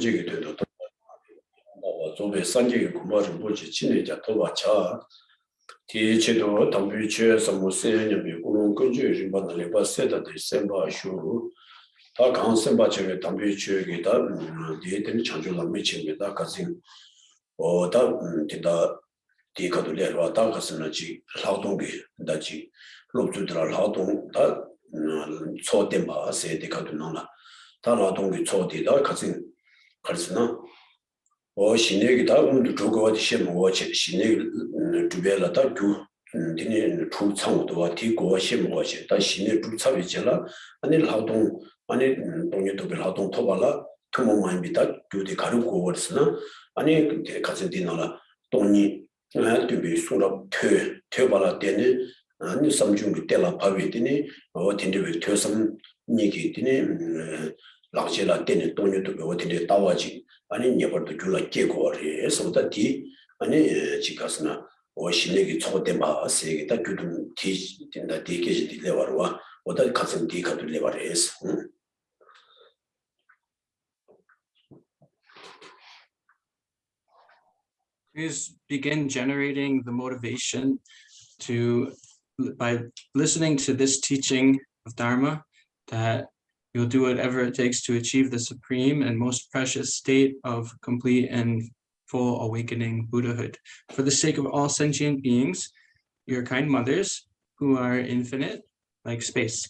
문제가 되도 조배 산지의 구마를 보지 진행자 도와차 뒤에도 담비치에서 무세념이 고런 근처에 좀 받는 바세다 데셈바슈 다 강선바처럼 담비치에다 뒤에는 창조를 미칩니다. 같이 다 된다 디가도 내려와 다 가서는지劳动비 다지 로주들劳动 다 초대바 세대가도 나나 다劳动비 초대다 같이 갈수나 신내기 다 오늘 조거와 시험과 신내 두배라다 두 디네 투창도와 디고와 시험과 다 신내 투차비잖아 아니劳动 아니 동료도劳动 토발라 투모만 비다 두디 가르고 버스나 아니 같이 디나라 동니 두비 수럽 퇴발라 때네 아니 삼중이 때라 파비드니 어딘데 퇴섬 니기 드니 락제라 때네 동료도 어딘데 따와지 아니 예버도 줄라 깨고리 소다디 아니 지가스나 신내기 초대마 세기다 규동 디 된다 디게지 레와와 어디 가슴 디가도 레와레스 Please begin generating the motivation by listening to this teaching of Dharma, that you'll do whatever it takes to achieve the supreme and most precious state of complete and full awakening Buddhahood. For the sake of all sentient beings, your kind mothers, who are infinite, like space.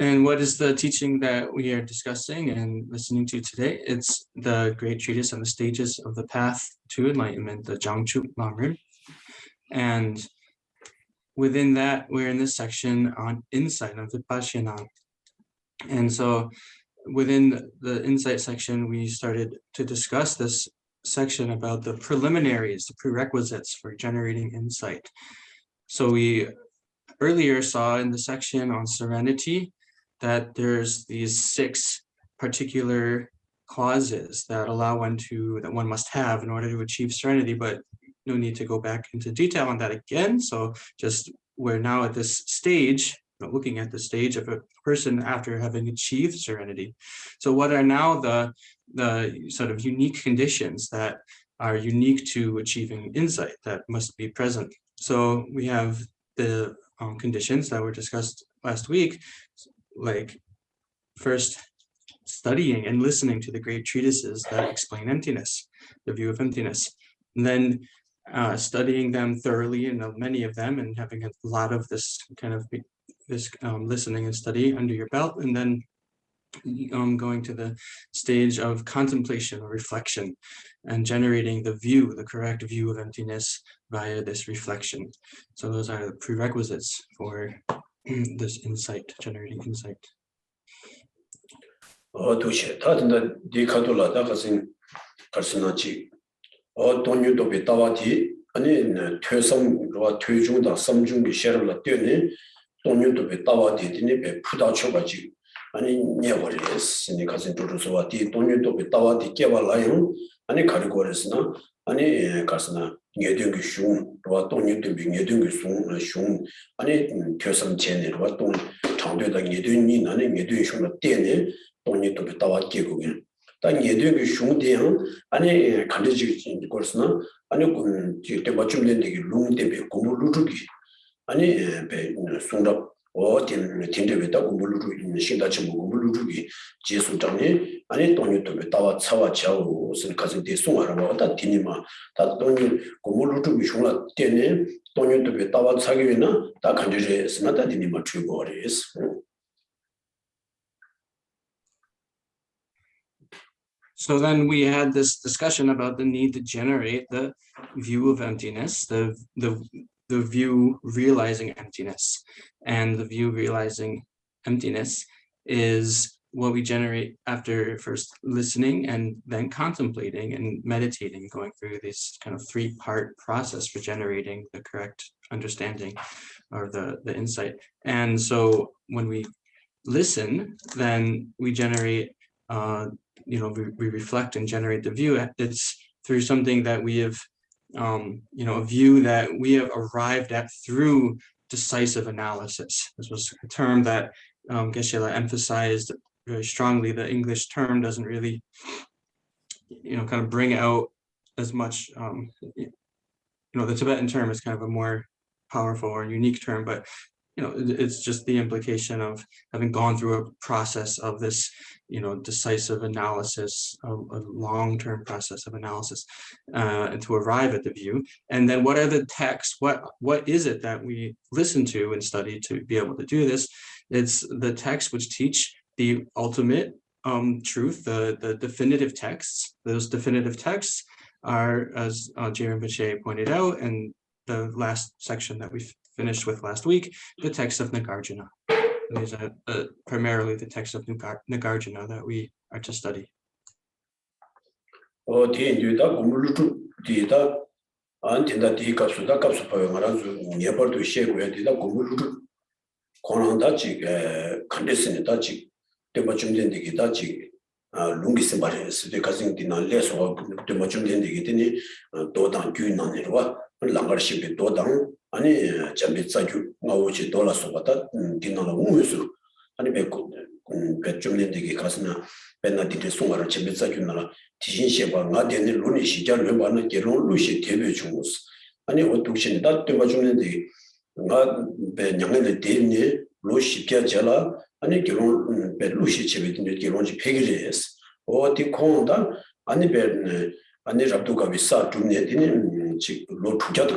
And what is the teaching that we are discussing and listening to today? It's the great treatise on the stages of the path to enlightenment, the Jiangchu Lamrim. And within that, we're in this section on insight, on Vipassana. And so within the insight section, we started to discuss this section about the preliminaries, the prerequisites for generating insight. So we earlier saw in the section on serenity that there's these 6 particular clauses that allow that one must have in order to achieve serenity, but no need to go back into detail on that again. So just we're now at this stage, looking at the stage of a person after having achieved serenity. So what are now the sort of unique conditions that are unique to achieving insight that must be present? So we have the conditions that were discussed last week, like first studying and listening to the great treatises that explain emptiness, the view of emptiness, and then studying them thoroughly, and many of them, and having a lot of this kind of listening and study under your belt, and then going to the stage of contemplation or reflection and generating the correct view of emptiness via this reflection. So those are the prerequisites for this insight, generating insight. 도시 다든다 디카돌라 다가신 가르스나지 돈유도 베타와티 아니 퇴성과 퇴중다 삼중기 셰르라 뛰네 돈유도 베타와티 디네 베 푸다초가지 아니 녀버리스 가신 도르스와 디 돈유도 베타와티 깨발라요 아니 가르고르스나 아니 가스나 녀등기 슝와 돈유도 비 녀등기 슝 아니 퇴성 제네와 돈 장되다 녀등이 나네 녀등이 슝로 뛰네 돈유도 베타와 깨고긴 단 녀등기 슝대요 아니 간지지 거스나 아니 그때 맞춤 된데기 룽데베 고물루르기 아니 베 송답 tindewe kumulu shindachi kumulu jesu 아니 돈유도 따와 차와 차오 선 가진 데 송하라고 다 디니마 다 돈이 kumulu 흉라 때네 돈유도 따와 차기에나 다 간지제 스나다 디니마 추고레스. So then we had this discussion about the need to generate the view of emptiness, the view realizing emptiness. And the view realizing emptiness is what we generate after first listening and then contemplating and meditating, going through this kind of 3-part process for generating the correct understanding or the insight. And so when we listen, then we generate we reflect and generate the view. It's through something that we have, a view that we have arrived at through decisive analysis. This was a term that Geshe emphasized very strongly, the English term doesn't really, kind of bring out as much. The Tibetan term is kind of a more powerful or unique term, but it's just the implication of having gone through a process of this, decisive analysis, a long-term process of analysis, and to arrive at the view. And then what are the texts? What is it that we listen to and study to be able to do this? It's the texts which teach the ultimate truth, the definitive texts. Those definitive texts are, as J. Rinpoche pointed out, and the last section that we finished with last week, the text of Nagarjuna. These are primarily the text of Nagarjuna that we are to study. lungi bares de kazing dina leso de machum den de gitini dodang gyu na ne wa langar shibe dodang ani jambe tsaju ngawochi dola sobata dina la umusu ani be chum den de kasna benna de sungara jambe tsaju na tishin sheba nga de ne luni shija le ba na geron lu shi tebe chumus ani otukshin da de machum den de nga be nyangene de ne lo shipya jala 아니 결혼 벨루시 집에든지 결혼지 폐기레스 어디 콘다 아니 벨 아니 잡두가 비싸 좀내더니 지로 투자도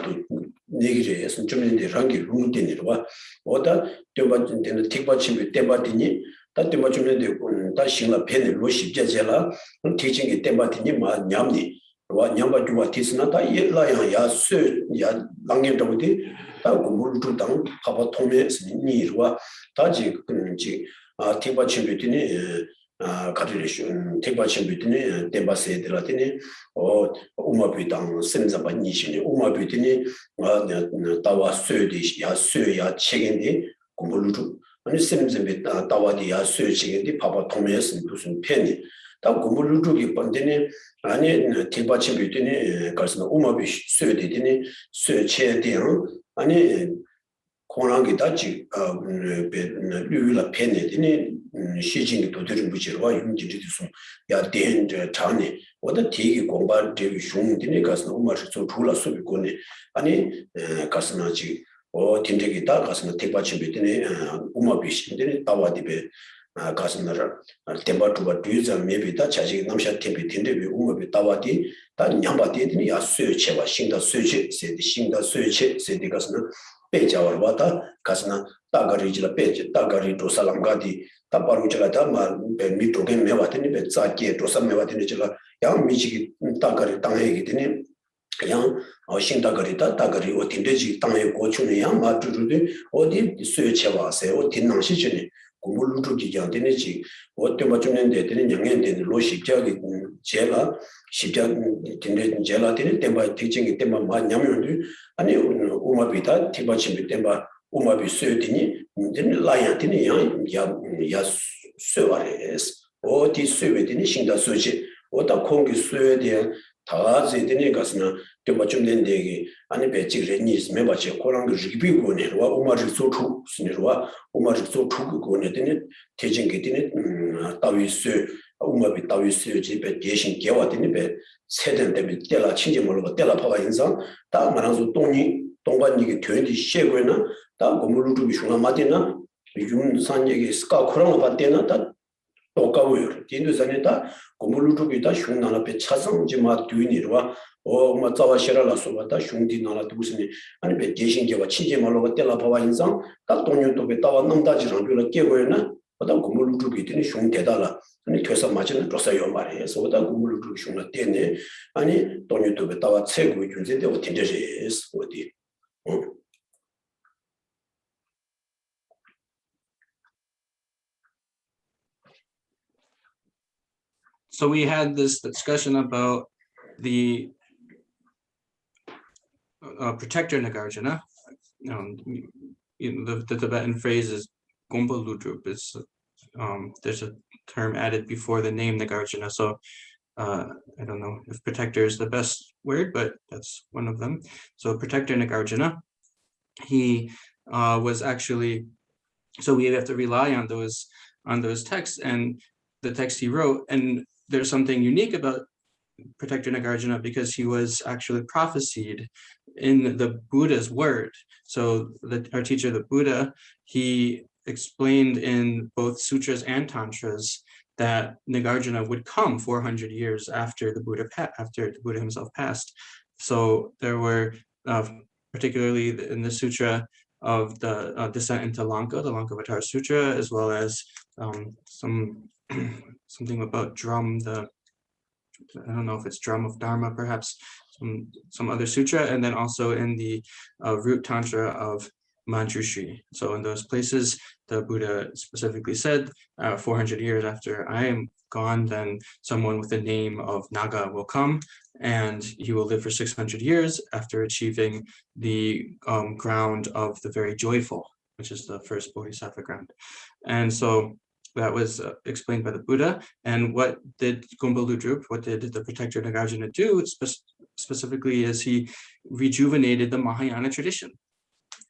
내기레스 좀 인데 랑기 루데니와 어다 때바진데 틱바침이 때바디니 다때 맞으면데 다 신라 펜을 로시제제라 티칭이 때바디니 마 냠니 와 냠바 주와 티스나다 예라야 야스야 랑년도디 다 공부를 당 하바 통해서 니르와 다지 그런지 티바침비티니 가르레션 티바침비티니 데바세드라티니 우마비당 센자바니시니 우마비티니 다와 쇠디 야 쇠야 책인데 공부를 아니 센자비 다와디 야 쇠 책인데 바바 통해서 무슨 펜이 다 공부를 주기 번데니 아니 티바침비티니 가서 우마비 쇠디니 쇠체디로 아니 공랑이 다지 류라 펜에더니 시진이 도들은 부지와 윤지리도 야 대인저 장에 어디 되게 공부할 되게 흉들이 가서 엄마를 좀 둘러서 비고네 아니 가서나지 팀적이 다 가서 택받침 비더니 우마비신들이 따와디베 가서나라 템바투바 뒤자 메비다 자식 남샤 팀비 팀데 우마비 따와디 다 냠바디더니 야 수요체와 신다 수요체 세디 신다 수요체 세디 가서나 배자와 왔다 가서나 따가리지라 배지 따가리 도살랑가디 따바루지라다 마 미토게 메와더니 배자게 도살메와더니 지라 양 미지기 따가리 땅에 되니 양 신다가리다 따가리 어딘데지 땅에 고추는 양 마주르데 어디 수요체와세 어디 낭시지니 공물루주기 양되는지 어때 맞추는데 되는 양연되는 로식자기 제가 십자 된데 제가 되는 때마 특징이 때마 많냐면도 아니 우마비다 티바침이 때마 우마비 쓰여드니 되는 라야드니 야야 쓰와레스 어디 쓰여드니 신다 쓰지 어다 공기 쓰여야 다즈드니 가스나 때마 좀 된데기 아니 배치레니스 메바체 코랑그 리비고네와 우마르 소투 스네와 우마르 소투고네드니 대진게드니 따위스 우마비 따위스 집에 계신 개와드니 배 세된데 때라 친지 몰고 때라 파가 인상 다 말아서 동반이게 되는지 시에고나 다 고물루비 슈나 마데나 윤산얘기 스카 코랑 받대나 다 똑가고요. 인도산에다 고물루비다 슈나나 배 차성지마 뒤니르와 뭐 자와시라라서 왔다 슝디나라 두스니 아니 배 계신 개와 친지 몰고 때라 파가 인상 다 동년도 배 따와 넘다지랑 별로 깨고요나 보다 고물루비 되니 슝대달라 아니 교사 맞는 조사요 말이에요. 보다 고물루비 슝나 때네 아니 동년도 배 따와 최고 준세대 어딘데지 어디 So we had this discussion about the protector Nagarjuna. The Tibetan phrase is Gompa Ludrup. There's a term added before the name Nagarjuna. So I don't know if protector is the best word, but that's one of them. So protector Nagarjuna, he was actually, so we have to rely on those on those texts and the text he wrote. And there's something unique about Protector Nagarjuna because he was actually prophesied in the Buddha's word. So our teacher, the Buddha, he explained in both sutras and tantras that Nagarjuna would come 400 years after the Buddha himself passed. So there were particularly in the sutra of the descent into Lanka, the Lankavatara Sutra, as well as something about drum, I don't know if it's drum of Dharma, perhaps some other sutra, and then also in the root tantra of Manjushri. So in those places, the Buddha specifically said, 400 years after I am gone, then someone with the name of Naga will come, and he will live for 600 years after achieving the ground of the very joyful, which is the first Bodhisattva ground. And so that was explained by the Buddha. And what did Gombaludrup, what did the Protector Nagarjuna do specifically is he rejuvenated the Mahayana tradition.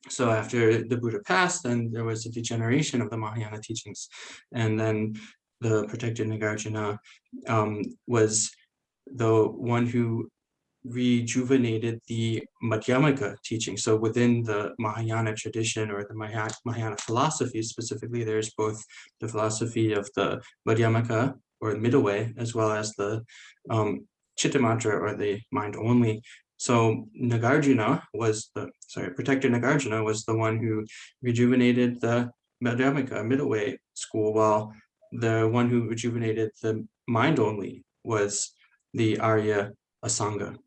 So after the Buddha passed, then there was a degeneration of the Mahayana teachings. And then the Protector Nagarjuna was the one who rejuvenated the Madhyamaka teaching. So within the Mahayana tradition or the Mahayana philosophy specifically, there's both the philosophy of the Madhyamaka or middle way, as well as the Chittamantra or the mind only. So Protector Nagarjuna was the one who rejuvenated the Madhyamaka middle way school, while the one who rejuvenated the mind only was the Arya Asanga.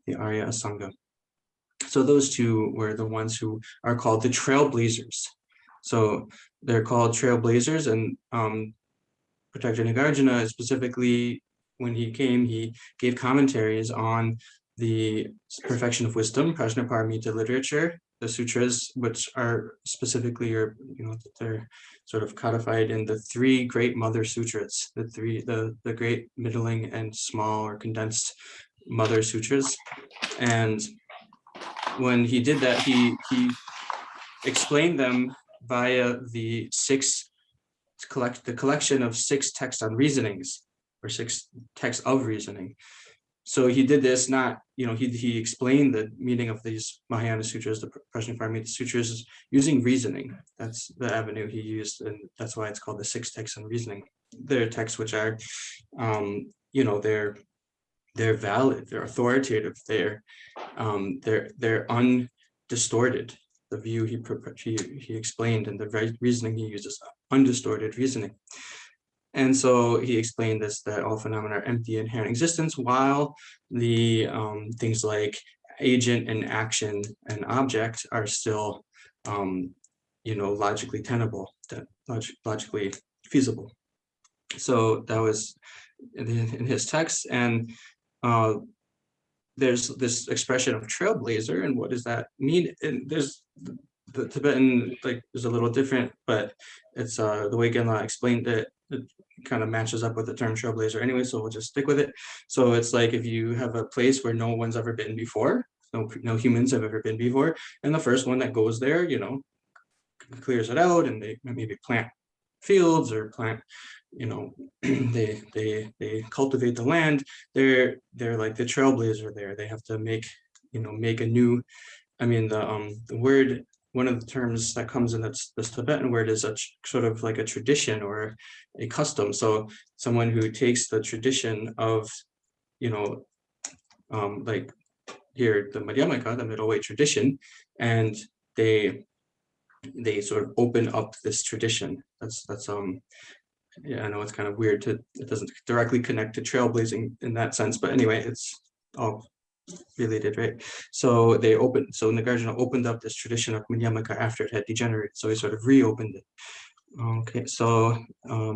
So those two were the ones who are called the trailblazers. So they're called trailblazers, and Protector Nagarjuna specifically, when he came, he gave commentaries on the perfection of wisdom, Prajnaparamita literature, the sutras, which are specifically, they're sort of codified in the three great mother sutras, the great, middling, and small or condensed mother sutras. And when he did that, he explained them via the collection of 6 texts on reasonings, or 6 texts of reasoning. So he did this not, he explained the meaning of these Mahayana sutras, the Prajnaparamita sutras, using reasoning. That's the avenue he used, and that's why it's called the 6 texts on reasoning. They're texts which are, they're valid, they're authoritative, they're undistorted. The view he explained and the reasoning he uses, undistorted reasoning. And so he explained this, that all phenomena are empty inherent existence, while the things like agent and action and object are still, logically tenable, logically feasible. So that was in his text. And there's this expression of trailblazer, and what does that mean? And there's the Tibetan, is a little different, but it's the way Genla explained it kind of matches up with the term trailblazer anyway, so we'll just stick with it. So it's like if you have a place where no one's ever been before, no humans have ever been before, and the first one that goes there, clears it out, and they maybe plant fields or plant, they cultivate the land. They're like the trailblazer there. They have to make a new, the word, one of the terms that comes in this Tibetan word is a sort of like a tradition or a custom. So someone who takes the tradition of, like here, the Madhyamaka, the middle way tradition, and they sort of open up this tradition. That's yeah, I know it's kind of weird it doesn't directly connect to trailblazing in that sense, but anyway, it's all related, right? So Nagarjuna opened up this tradition of Madhyamaka after it had degenerated, so he sort of reopened it. Okay, so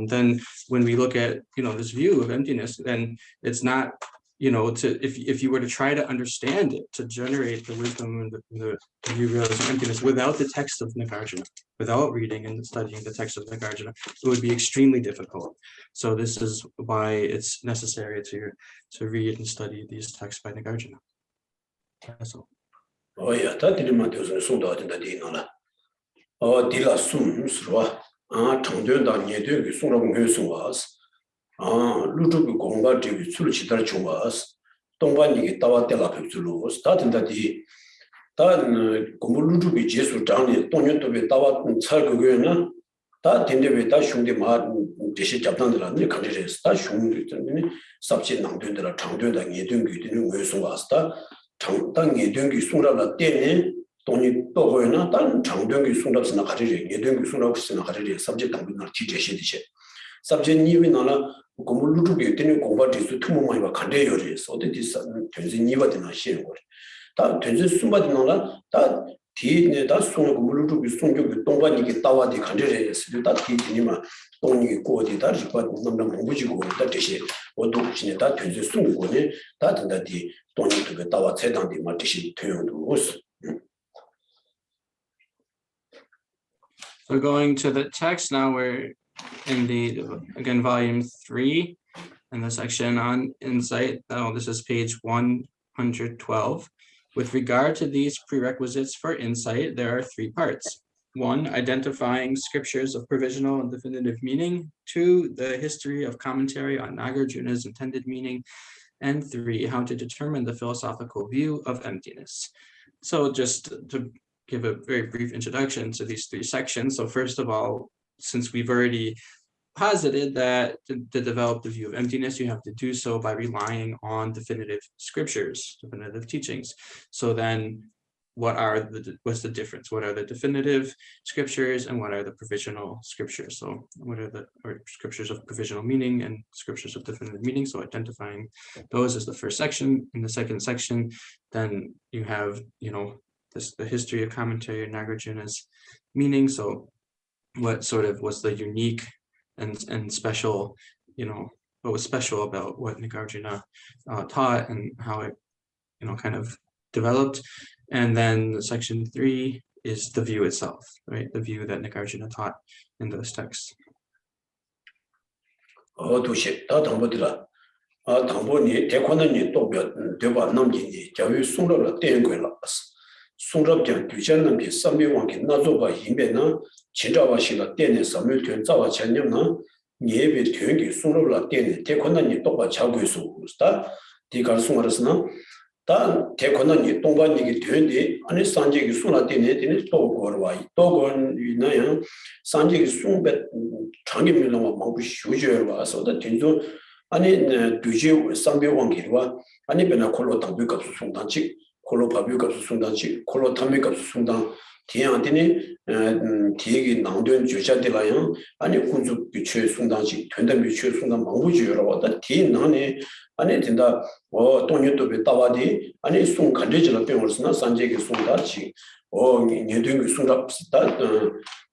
then when we look at this view of emptiness, then it's not if you were to try to understand it, to generate the wisdom and the view realization of emptiness without the text of Nagarjuna, without reading and studying the text of Nagarjuna, it would be extremely difficult. So this is why it's necessary to read and study these texts by Nagarjuna. That's all. Oh yeah, that didn't matter. So that in the dinner. Oh, dila sum, 장전다 예되기 송라고 회수와스 루트비 공바지 출치다 중와스 동반이게 따와텔라 벽줄로 스타트다디 단 공부루트비 제수 장에 동년도비 따와 살거고는 다 된데베 다 흉데 마 제시 잡단들한테 간제스 다 흉데 때문에 삽시 낭된들아 장된다 예등기되는 회수와스다 장당 예등기 송라라 때네 돈이 또 보이나 단 장등기 송답스나 가리리 예등기 송답스나 가리리 삽제 당분날 지제시디시 삽제 니위나라 공부루트비 때문에 공부지수 투모마이가 간대요리서 어디 전세 니바드나 시는 거래 다 전세 숨바드나라 다 뒤에 다 송을 공부루트비 송교 동반이게 따와디 간대레스 다 뒤니마 돈이 고디 다 지바 넘는 공부지고 다 대시 어도 진에 다 전세 숨고네 다 된다디 돈이 그 따와 세당디 마티시 퇴용도 오스 So going to the text now, we're in again, volume 3, and the section on insight. Oh, this is page 112. With regard to these prerequisites for insight, there are 3 parts. 1, identifying scriptures of provisional and definitive meaning. 2, the history of commentary on Nagarjuna's intended meaning. And 3, how to determine the philosophical view of emptiness. So just to give a very brief introduction to these 3 sections. So first of all, since we've already posited that to develop the view of emptiness, you have to do so by relying on definitive scriptures, definitive teachings. So then what's the difference? What are the definitive scriptures and what are the provisional scriptures? So what are the scriptures of provisional meaning and scriptures of definitive meaning? So identifying those is the first section. In the second section, then you have, the history of commentary, Nagarjuna's meaning. So what sort of was the unique and special, what was special about what Nagarjuna taught and how it, kind of developed. And then section 3 is the view itself, right? The view that Nagarjuna taught in those texts. 도시 다 담보들아 담보니 대권은 또 대바 남기니 자유 송로를 떼는 거라 송럽장 규제는 게 삼비왕기 나조바 이면은 진짜와시가 떼는 삼일견 자와 전념은 예배 되게 송로를 떼는 대권은 또바 자고 있어 그렇다 디가 송으로서는 다 대권은 동반이기 되는데 아니 산지기 송라 떼는 또 거와 또 건이나요 산지기 송배 장기밀로 먹고 쉬어져 와서도 된도 아니 규제 삼비왕기와 아니 변화 콜로 담비값 송단치 콜로 바비값 송단치 콜로 탐미값 송단 디안디니 디기 나온된 주자들아요 아니 군주 비추 송단치 된다 비추 송단 망부지여로 왔다 디나네 아니 된다 돈유도베 따와디 아니 송 간제지라 병을스나 산제기 송다치 년등기 송답스다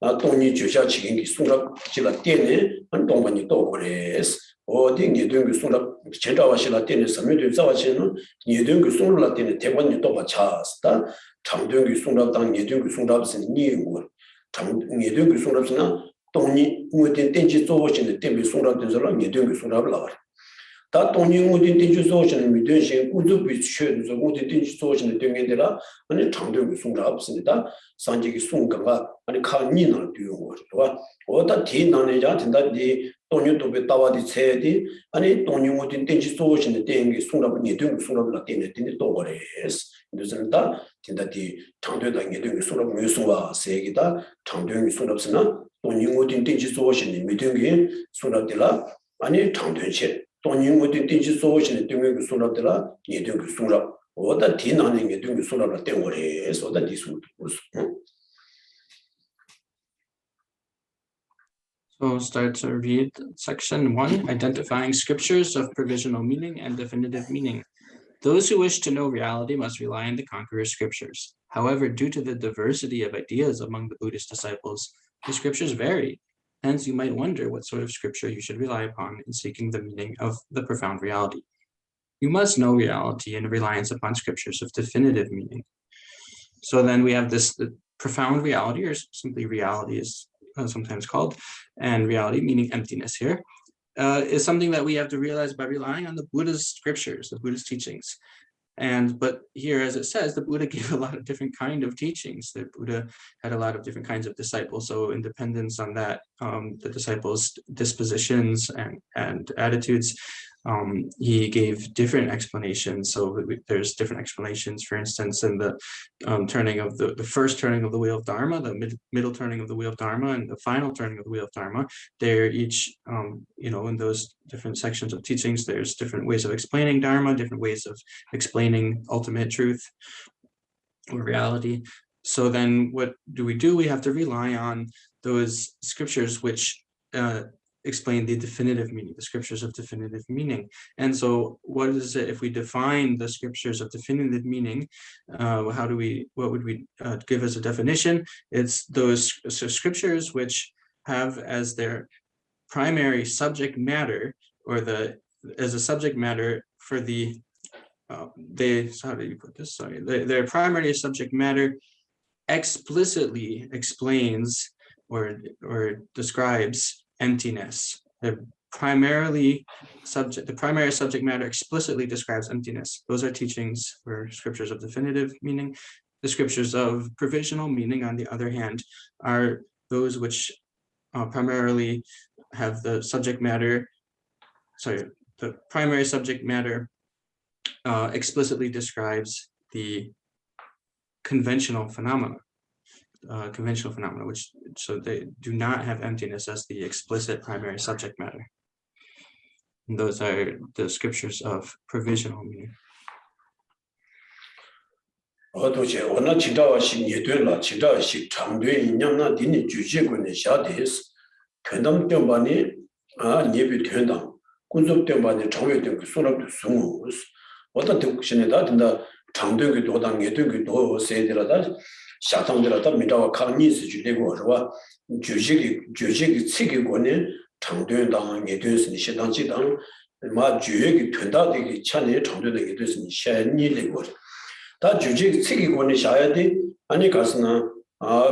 나 돈이 주자 지긴기 송답지라 때네 한 동반이 또 그래스 어디 년등기 송답 제자와시라 때네 섬유도 자와시는 년등기 송라 때네 대관이 또 맞차스다 장등기 송답당 년등기 송답스는 니고 장 년등기 송답스나 돈이 뭐든 땡지 쪼오시는 때문에 송답된 사람 년등기 송답을 나와 다 돈이 뭐든 땡지 쪼오시는 미든신 우주비 취해서 뭐든 땡지 쪼오시는 등에들아 아니 장등기 송답습니다 산지기 송가가 아니 칸니나 되고 와 어다 디나네자 된다디 돈유도베 따와디 세디 아니 돈이 뭐든 땡지 쪼오시는 등이 송답을 년등기 송답을 때네 또 그래스 그래서다 된다디 장도다 년등기 송답 묘수와 세기다 장등기 송답스나 돈이 뭐든 땡지 쪼오시는 미등기 송답들라 아니 장도체 돈이 뭐든 땡지 쪼오시는 등이 송답들라 년등기 송답 어다 디나는 게 등이 송답을 때 그래서 어다 디송 So we'll start to read section 1, identifying scriptures of provisional meaning and definitive meaning. Those who wish to know reality must rely on the conqueror's scriptures. However, due to the diversity of ideas among the Buddhist disciples, the scriptures vary. Hence, you might wonder what sort of scripture you should rely upon in seeking the meaning of the profound reality. You must know reality in reliance upon scriptures of definitive meaning. So then we have this profound reality, or simply reality is sometimes called, and reality, meaning emptiness here, is something that we have to realize by relying on the Buddha's scriptures, the Buddhist teachings. But here, as it says, the Buddha gave a lot of different kind of teachings. The Buddha had a lot of different kinds of disciples. So in dependence on that, the disciples' dispositions and attitudes, he gave different explanations. So there's different explanations, for instance, in the turning of the first turning of the wheel of Dharma, the middle turning of the wheel of Dharma, and the final turning of the wheel of Dharma. They're each, in those different sections of teachings, there's different ways of explaining Dharma, different ways of explaining ultimate truth or reality. So then what do? We have to rely on those scriptures which explain the definitive meaning, the scriptures of definitive meaning. And so what is it if we define the scriptures of definitive meaning? What would we give as a definition? It's those scriptures which have as their primary subject matter, or as a subject matter for the how do you put this? Sorry, their primary subject matter explicitly explains or describes emptiness. The primary subject matter explicitly describes emptiness. Those are teachings or scriptures of definitive meaning. The scriptures of provisional meaning, on the other hand, are those which primarily have the primary subject matter explicitly describes the conventional phenomena, so they do not have emptiness as the explicit primary subject matter. And those are the scriptures of provisional meaning. 샤탕들다 미다와 강니스 주되고 저와 주식이 치기고네 장도당 예도스니 시당지당 마 주역이 된다되기 찬에 장도되게 됐으니 샤니리고 다 주식 치기고네 샤야디 아니 가스나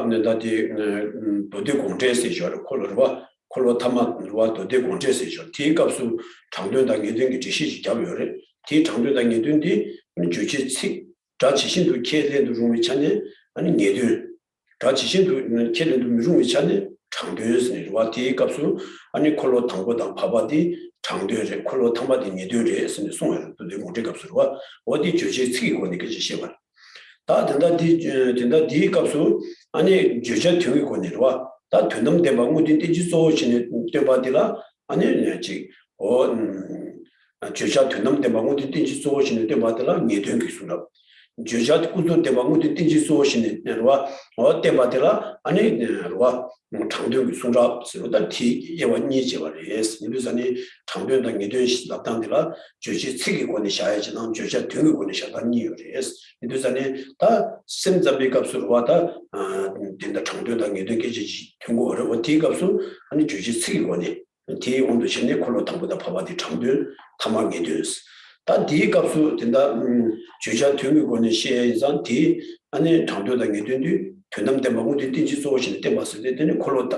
내다디 도대 공제세죠 콜로와 콜로 타마와 도대 공제세죠 티값수 장도당 예도게 지시지 잡여래 티 장도당 예도인데 주식 치 자치신도 계획도 좀 찬에 아니 내들 다 지신도 계획도 좀 찬에 장도였으니 와티 값수 아니 콜로 당보다 바바디 장도에 콜로 탐바디 내들에 했으니 송을 또 내가 값으로 어디 주식 치고 내가 지시와 다 된다 디 값수 아니 주제 등이 권이와 다 되는 데만 모든 데지 소시는 데바디라 아니 내지 주제 되는 데만 모든 데지 소시는 데바디라 내든 기술로 주제 구도 데만 모든 데지 소시는 데와 데바디라 아니 데와 장도의 송잡 쓰다 티 예원이 제와레스 이르자니 장도의 내든 시다단데라 주제 책이 권이 샤야지는 주제 등이 권이 샤다니 요레스 이르자니 다 심잡이 값으로 와다 된다 장도의 내든 계지 통고를 어디 값수 아니 주제 책이 권이 티 온도 신내 콜로 당보다 바바디 장도의 탐하게 되었어 다 디 값수 된다 주제 등이 권이 시에선 디 아니 장도의 내든이 되는데 뭐든 딘지 소신 때 봤을 때는 콜로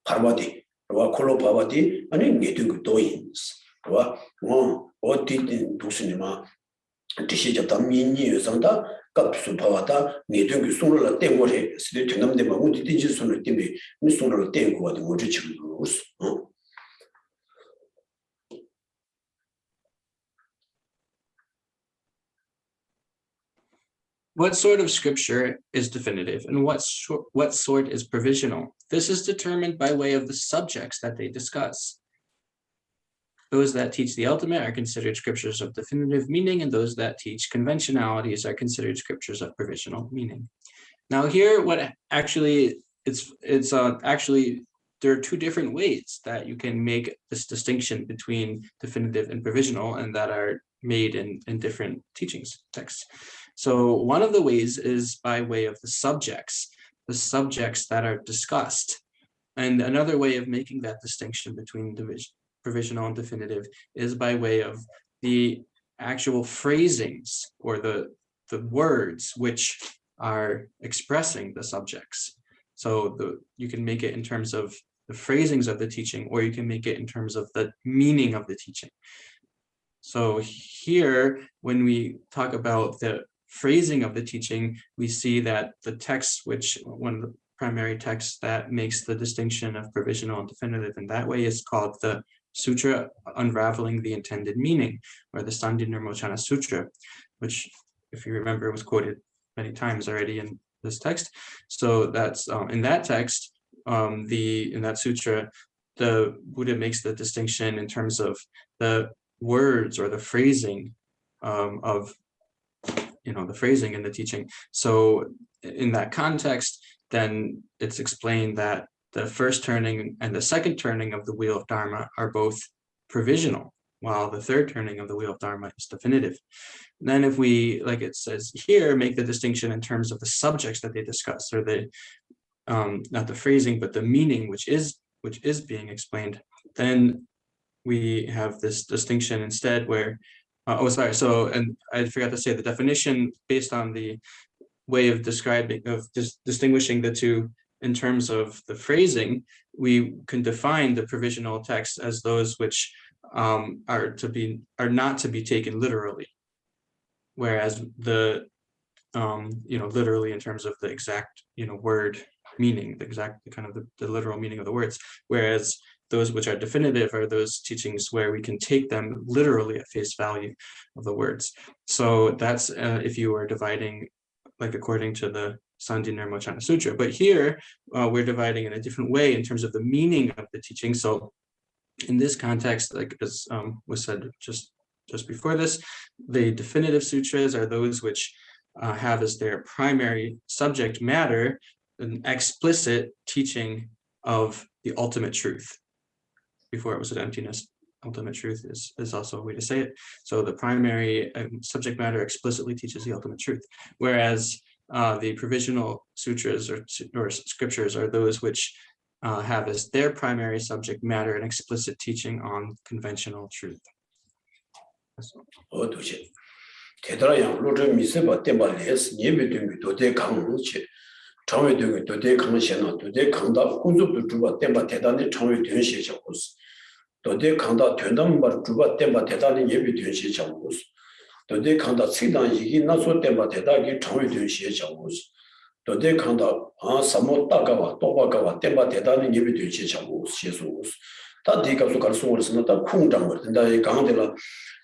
바바디 콜로 바바디 아니 내든 도인스 어디 도스니마 디시잡다 미니 상다 값수 바와다 내든 손을 떼고래 스리 되는데 뭐든 딘지 손을 떼면 미 손을 떼고 와도 못 지치고 What sort of scripture is definitive and what sort is provisional? This is determined by way of the subjects that they discuss. Those that teach the ultimate are considered scriptures of definitive meaning, and those that teach conventionalities are considered scriptures of provisional meaning. Now here, what actually, actually, there are two different ways that you can make this distinction between definitive and provisional, and that are made in different teachings, texts. So one of the ways is by way of the subjects that are discussed. And another way of making that distinction between provisional and definitive is by way of the actual phrasings or the words which are expressing the subjects. So you can make it in terms of the phrasings of the teaching, or you can make it in terms of the meaning of the teaching. So here, when we talk about the phrasing of the teaching, we see that the text, which one of the primary texts that makes the distinction of provisional and definitive in that way is called the Sutra Unraveling the Intended Meaning, or the Sandhi-Nirmochana Sutra, which, if you remember, was quoted many times already in this text. So that's in that text, in that sutra, the Buddha makes the distinction in terms of the words or the phrasing of the phrasing in the teaching. So in that context, then it's explained that the first turning and the second turning of the wheel of Dharma are both provisional, while the third turning of the wheel of Dharma is definitive. Then if we, like it says here, make the distinction in terms of the subjects that they discuss, or the not the phrasing, but the meaning which is being explained, then we have this distinction instead where, and I forgot to say the definition based on the way of distinguishing the two in terms of the phrasing, we can define the provisional text as those which are not to be taken literally, whereas the literally in terms of the exact word meaning, the literal meaning of the words, whereas those which are definitive are those teachings where we can take them literally at face value of the words. So that's if you are dividing like according to the Sandhi-Nirmochana Sutra. But here we're dividing in a different way in terms of the meaning of the teaching. So in this context, like as was said just before this, the definitive sutras are those which have as their primary subject matter an explicit teaching of the ultimate truth. Before it was an emptiness, ultimate truth is also a way to say it. So the primary subject matter explicitly teaches the ultimate truth, whereas the provisional sutras or scriptures are those which have as their primary subject matter an explicit teaching on conventional truth. Changwei Dungui Dode Kang Shena, Dode Kangda, Kunzup to Juba, Temba Tedani, Changwei Dunshi Chagus. Dode Kangda, Tundambar Juba, Temba Tedani, Yebi Dunshi Chagus. Dode Kangda, Sidan Yigi, Naso Temba Tedaki, Changwei Dunshi Chagus. Dode Kangda, Samo Tagawa, Tobagawa, Temba Tedani, Yebi Dunshi Chagus, Shesus. Tadika Sukarsuars, not a Kung Dammer, and I Gandela,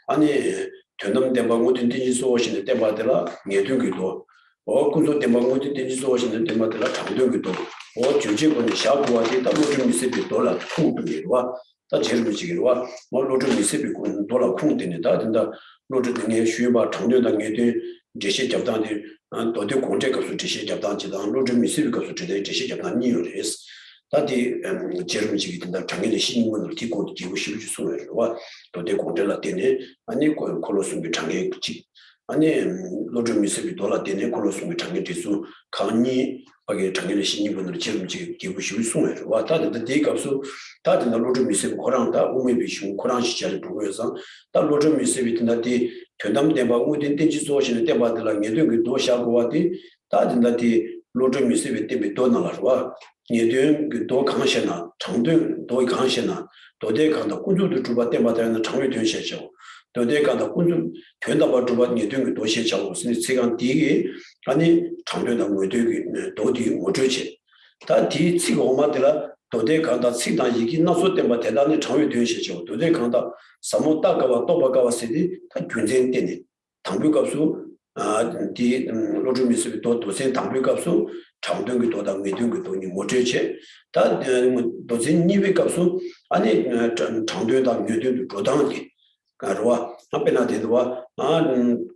Ani, Tundam Temba Mudin Soshi, Temba Dela, Nedungido. kunzo temba ngoti tenji so shin temba de la changdo gi do o juje ko ni sha ko de da lo mi se bi do la ku de wa da je ru ji wa mo lo mi se bi ko do la ku de ni da da lo de nge shu ba changdo da nge de Geshe jab dan de do de gong je ge su Geshe jab dan ji da lo mi se bi ge su de Geshe jab dan ni yo res da de je ru ji gi da changge de xin wen ti ko ji wu shi ju so wa do de gong de la de ne ani ko lo su bi changge ji 아니 로드 미스비 돌아 되네 콜로스미 장게 뒤수 강니 하게 장게의 신입분들 지금 기부시를 송해요. 왔다데 대가수 다들 로드 미스비 고랑다 우메비시 고랑 시절에 보고서 다 로드 미스비 된다디 변담 대바 우딘 된지 소시는 대바들랑 예든 도샤고 와디 다든다디 로드 미스비 때문에 또 나라와 예든 또 강셔나 장등 또 강셔나 도대 강다 꾸주도 주바 때마다는 장외 되셔죠. 도대가다 군좀 된다고 주바니 된 도시에 잡고 있으니 시간 뒤에 아니 장면다 외되기 도디 못주지 다 뒤치고 오마들아 도대가다 시간 얘기 나서 때마다 대단히 장외 되시죠 도대가다 사모다가와 또바가와 세디 다 균쟁되네 당부값수 디 로주미스 도 도생 당부값수 장등기 도다 외등기 돈이 못주지 다 도진 니베값수 아니 장도다 외등도 도당기 가로와 앞에나 되도와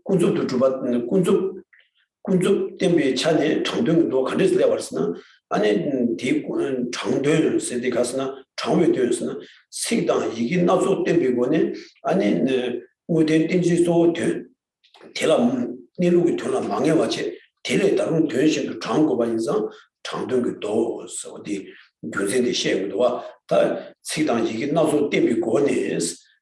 군주도 주바 군주 때문에 차네 장등도 간데서 내버렸으나 아니 디 장등 세대 가스나 장외 되었으나 식당 이게 나서 때문에 아니 우대 땡지소 대라 내루기 돌아 망해 왔지 대래 다른 변신도 장고 반인상 장등도 어디 교생의 시행도와 다 식당 이게 나서 때문에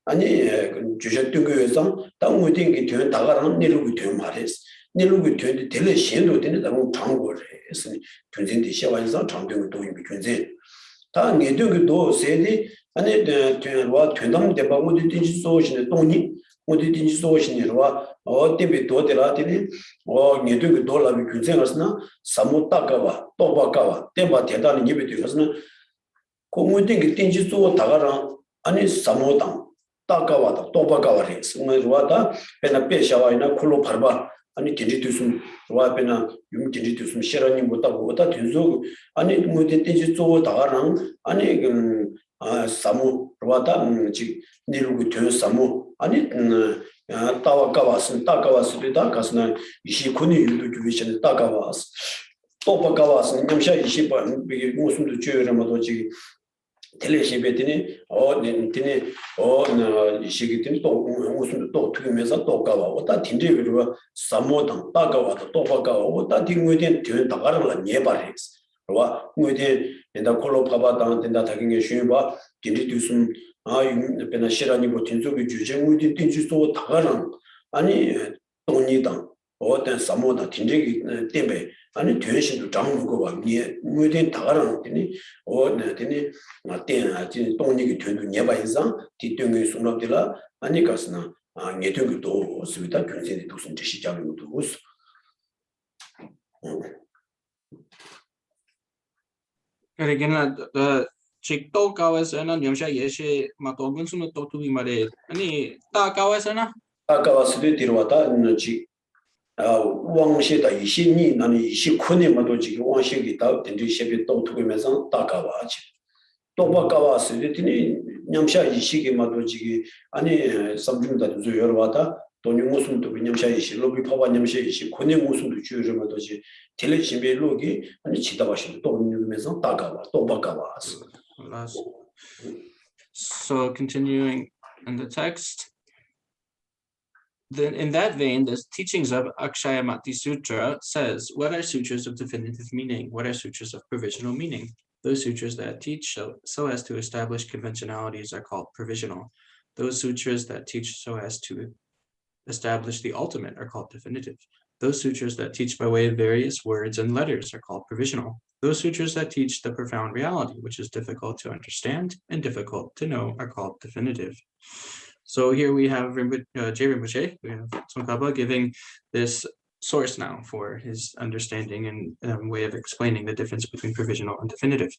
아니 주제 등교에서 땅무딩 게 되는 다가랑 내려고 되는 말했어. 내려고 되는데 될 신도 되는 다른 장고를 했으니 군진대 시와에서 장등을 도입 군진. 다 내등도 세디 아니 되와 된담 대방무디 딘지 소신의 동이 어디 딘지 소신이와 어디비 도데라더니 니도 돌아비 균생하스나 사무 따가와 또바가와 때바 대단히 예배 되었으나 공무딩 딘지 소 다가랑 아니 사무당 따가와다 또바가와리 승마르와다 베나 베샤와이나 콜로 바르바 아니 딘지투숨 와베나 용 딘지투숨 시라니 못하고 보다 딘소 아니 뭐데 딘지 소 다가랑 아니 사무 와다 지 니루고 되 사무 아니 따와가와스 따가와스리다 가스나 29년 유도 주비션 따가와스 또바가와스 냠샤 20번 비게 무슨도 주여라마도 지 텔레시베티니 니티니 시기티니 또 무슨 또 투면서 또 가와 왔다 딘데비로 사모당 따가와도 또바가와 왔다 딩외된 되 다가르라 예바레스 와 뭐데 엔다 콜로 파바당 된다 다긴게 쉬바 딘디투슨 베나 시라니 보틴소비 주쟁우디 딘지소 다가랑 아니 돈이당 어떤 사모다 딘데기 때문에 아니 되신도 장무고 와 예 뭐든 다가랑 되니 되니 맞대지 돈이기 되도 예바 이상 뒤등에 숨럽들라 아니 가스나 예등도 스위다 근세도 무슨 시작으로도 우스 And again, the Chikto Kawasana, Yamsha Geshe, Matogun Suno Totu Mare, any Ta Kawasana? 아까와스도 들어왔다 지 왕시다 20년 나는 29년마도 지금 왕시기 다 된지 셰비 또 두면서 다가와지 또 바가와스도 되니 냠샤 이시기마도 지금 아니 삼중다도 여러 왔다 돈이 무슨 또 냠샤 이시 로비 파바 냠샤 이시 코네 무슨도 주요마도 지 텔레시베 로기 아니 치다바시 또 누면서 다가와 또 바가와스. So continuing in the text, then in that vein, the teachings of Akshayamati Sutra says, what are sutras of definitive meaning? What are sutras of provisional meaning? Those sutras that teach so as to establish conventionalities are called provisional. Those sutras that teach so as to establish the ultimate are called definitive. Those sutras that teach by way of various words and letters are called provisional. Those sutras that teach the profound reality, which is difficult to understand and difficult to know, are called definitive. So here we have J. Rinpoche, we have Tsongkhapa giving this source now for his understanding and way of explaining the difference between provisional and definitive.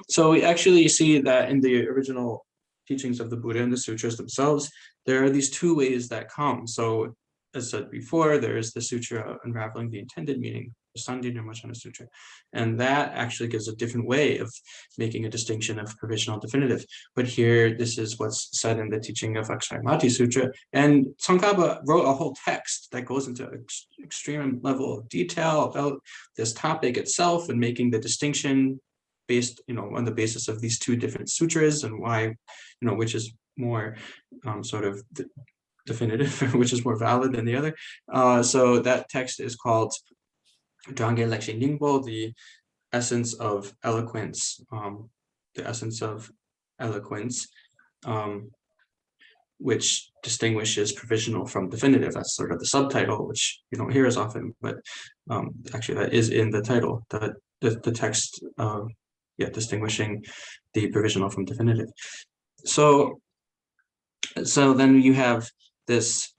So we actually see that in the original teachings of the Buddha and the sutras themselves, there are these two ways that come. So as said before, there is the sutra unraveling the intended meaning, the Sandhi Nirmachana Sutra, and that actually gives a different way of making a distinction of provisional definitive. But here, this is what's said in the teaching of Akshayamati Sutra, and Tsongkhapa wrote a whole text that goes into extreme level of detail about this topic itself and making the distinction based, on the basis of these two different sutras and why, which is more sort of definitive, which is more valid than the other. So that text is called Drange Lekshe Ningbo, the essence of eloquence, which distinguishes provisional from definitive. That's sort of the subtitle, which you don't hear as often, but actually that is in the title, the text, distinguishing the provisional from definitive. So then you have this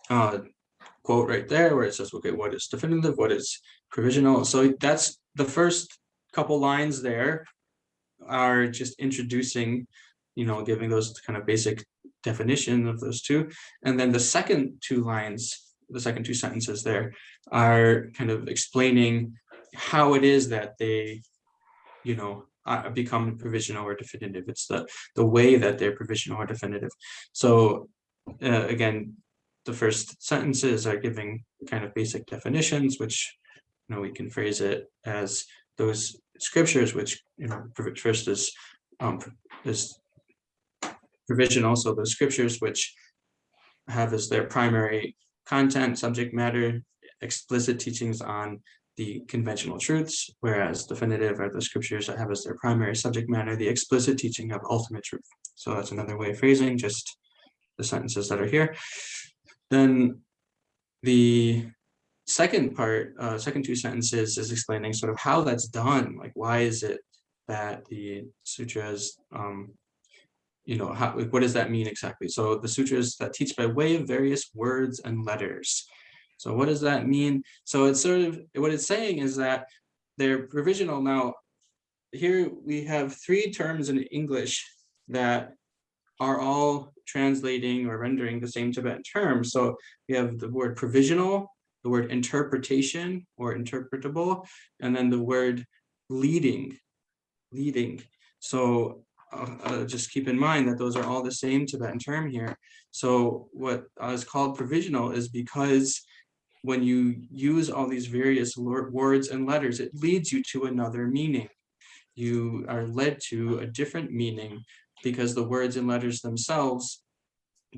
quote right there where it says, okay, what is definitive, what is provisional? So that's the first couple lines there are just introducing, giving those kind of basic definition of those two. And then the second two sentences there are kind of explaining how it is that they, become provisional or definitive. It's the way that they're provisional or definitive. So again, the first sentences are giving kind of basic definitions, which we can phrase it as those scriptures, which first is provisional. So those scriptures which have as their primary content, subject matter, explicit teachings on the conventional truths, whereas definitive are the scriptures that have as their primary subject matter the explicit teaching of ultimate truth. So that's another way of phrasing just the sentences that are here. Then the second part, second two sentences is explaining sort of how that's done. Like, why is it that the sutras, what does that mean exactly? So the sutras that teach by way of various words and letters. So what does that mean? So it's sort of, what it's saying is that they're provisional. Now, here we have 3 terms in English that are all translating or rendering the same Tibetan term. So we have the word provisional, the word interpretation or interpretable, and then the word leading. So just keep in mind that those are all the same Tibetan term here. So what is called provisional is because when you use all these various words and letters, it leads you to another meaning. You are led to a different meaning because the words and letters themselves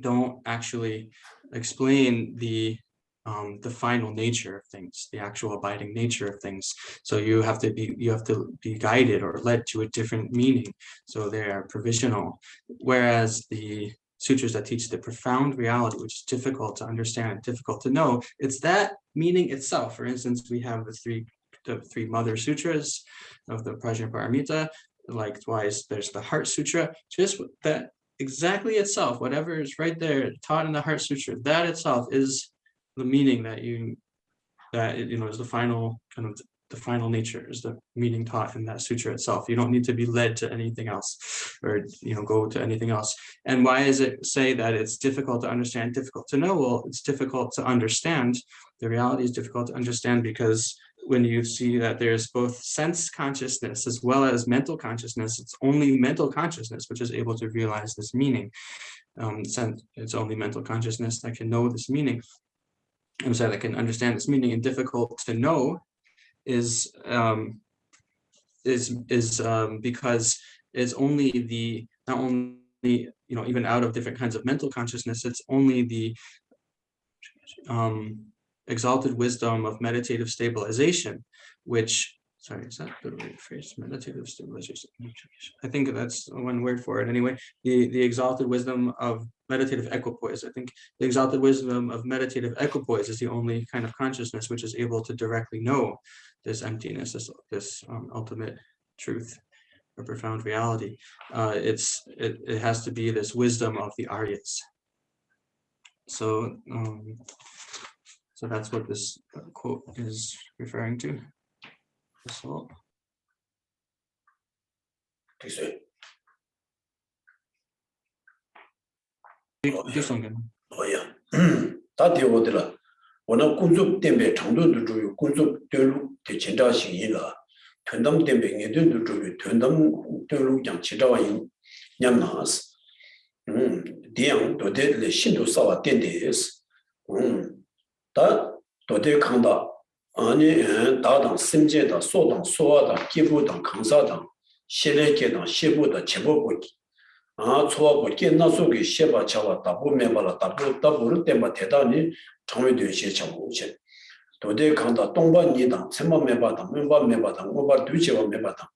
don't actually explain the final nature of things, the actual abiding nature of things. So you have to be guided or led to a different meaning. So they are provisional. Whereas the sutras that teach the profound reality, which is difficult to understand, difficult to know, it's that meaning itself. For instance, we have the three mother sutras of the Prajnaparamita. Likewise, there's the Heart Sutra. Just that exactly itself, whatever is right there taught in the Heart Sutra, that itself is the meaning is the final kind of the final nature, is the meaning taught in that sutra itself. You don't need to be led to anything else or go to anything else. And why is it say that it's difficult to understand, difficult to know? Well, it's difficult to understand. The reality is difficult to understand because when you see that there's both sense consciousness as well as mental consciousness, it's only mental consciousness which is able to realize this meaning. It's only mental consciousness that can know this meaning. I'm sorry, that can understand this meaning. And difficult to know is because it's only not only even out of different kinds of mental consciousness, it's only the exalted wisdom of meditative stabilization, which, sorry, is that the right phrase? Meditative stabilization. I think that's one word for it anyway. The exalted wisdom of meditative equipoise. I think the exalted wisdom of meditative equipoise is the only kind of consciousness which is able to directly know this emptiness, this ultimate truth or profound reality. It has to be this wisdom of the Aryas. So that's what this quote is referring to. So, 다들 어디라 워낙 군속 때문에 정도도 주요 군속 대로 대진자식이라 된담 때문에 얘들도 주요 된담 대로 그냥 지자와인 냠나스 디앙 도데르 신도 사와 텐데스 다 도데 칸다 아니 다당 심제다 소당 소와다 기부당 강사당 시레케당 시부다 제보고기 초하고 깨나속에 셰바 차왔다 보면말아 답을 때마 대단히 정외된 시청고체 도대 강다 동반이당 세마매바당 문반매바당 오바 뒤치와 매바당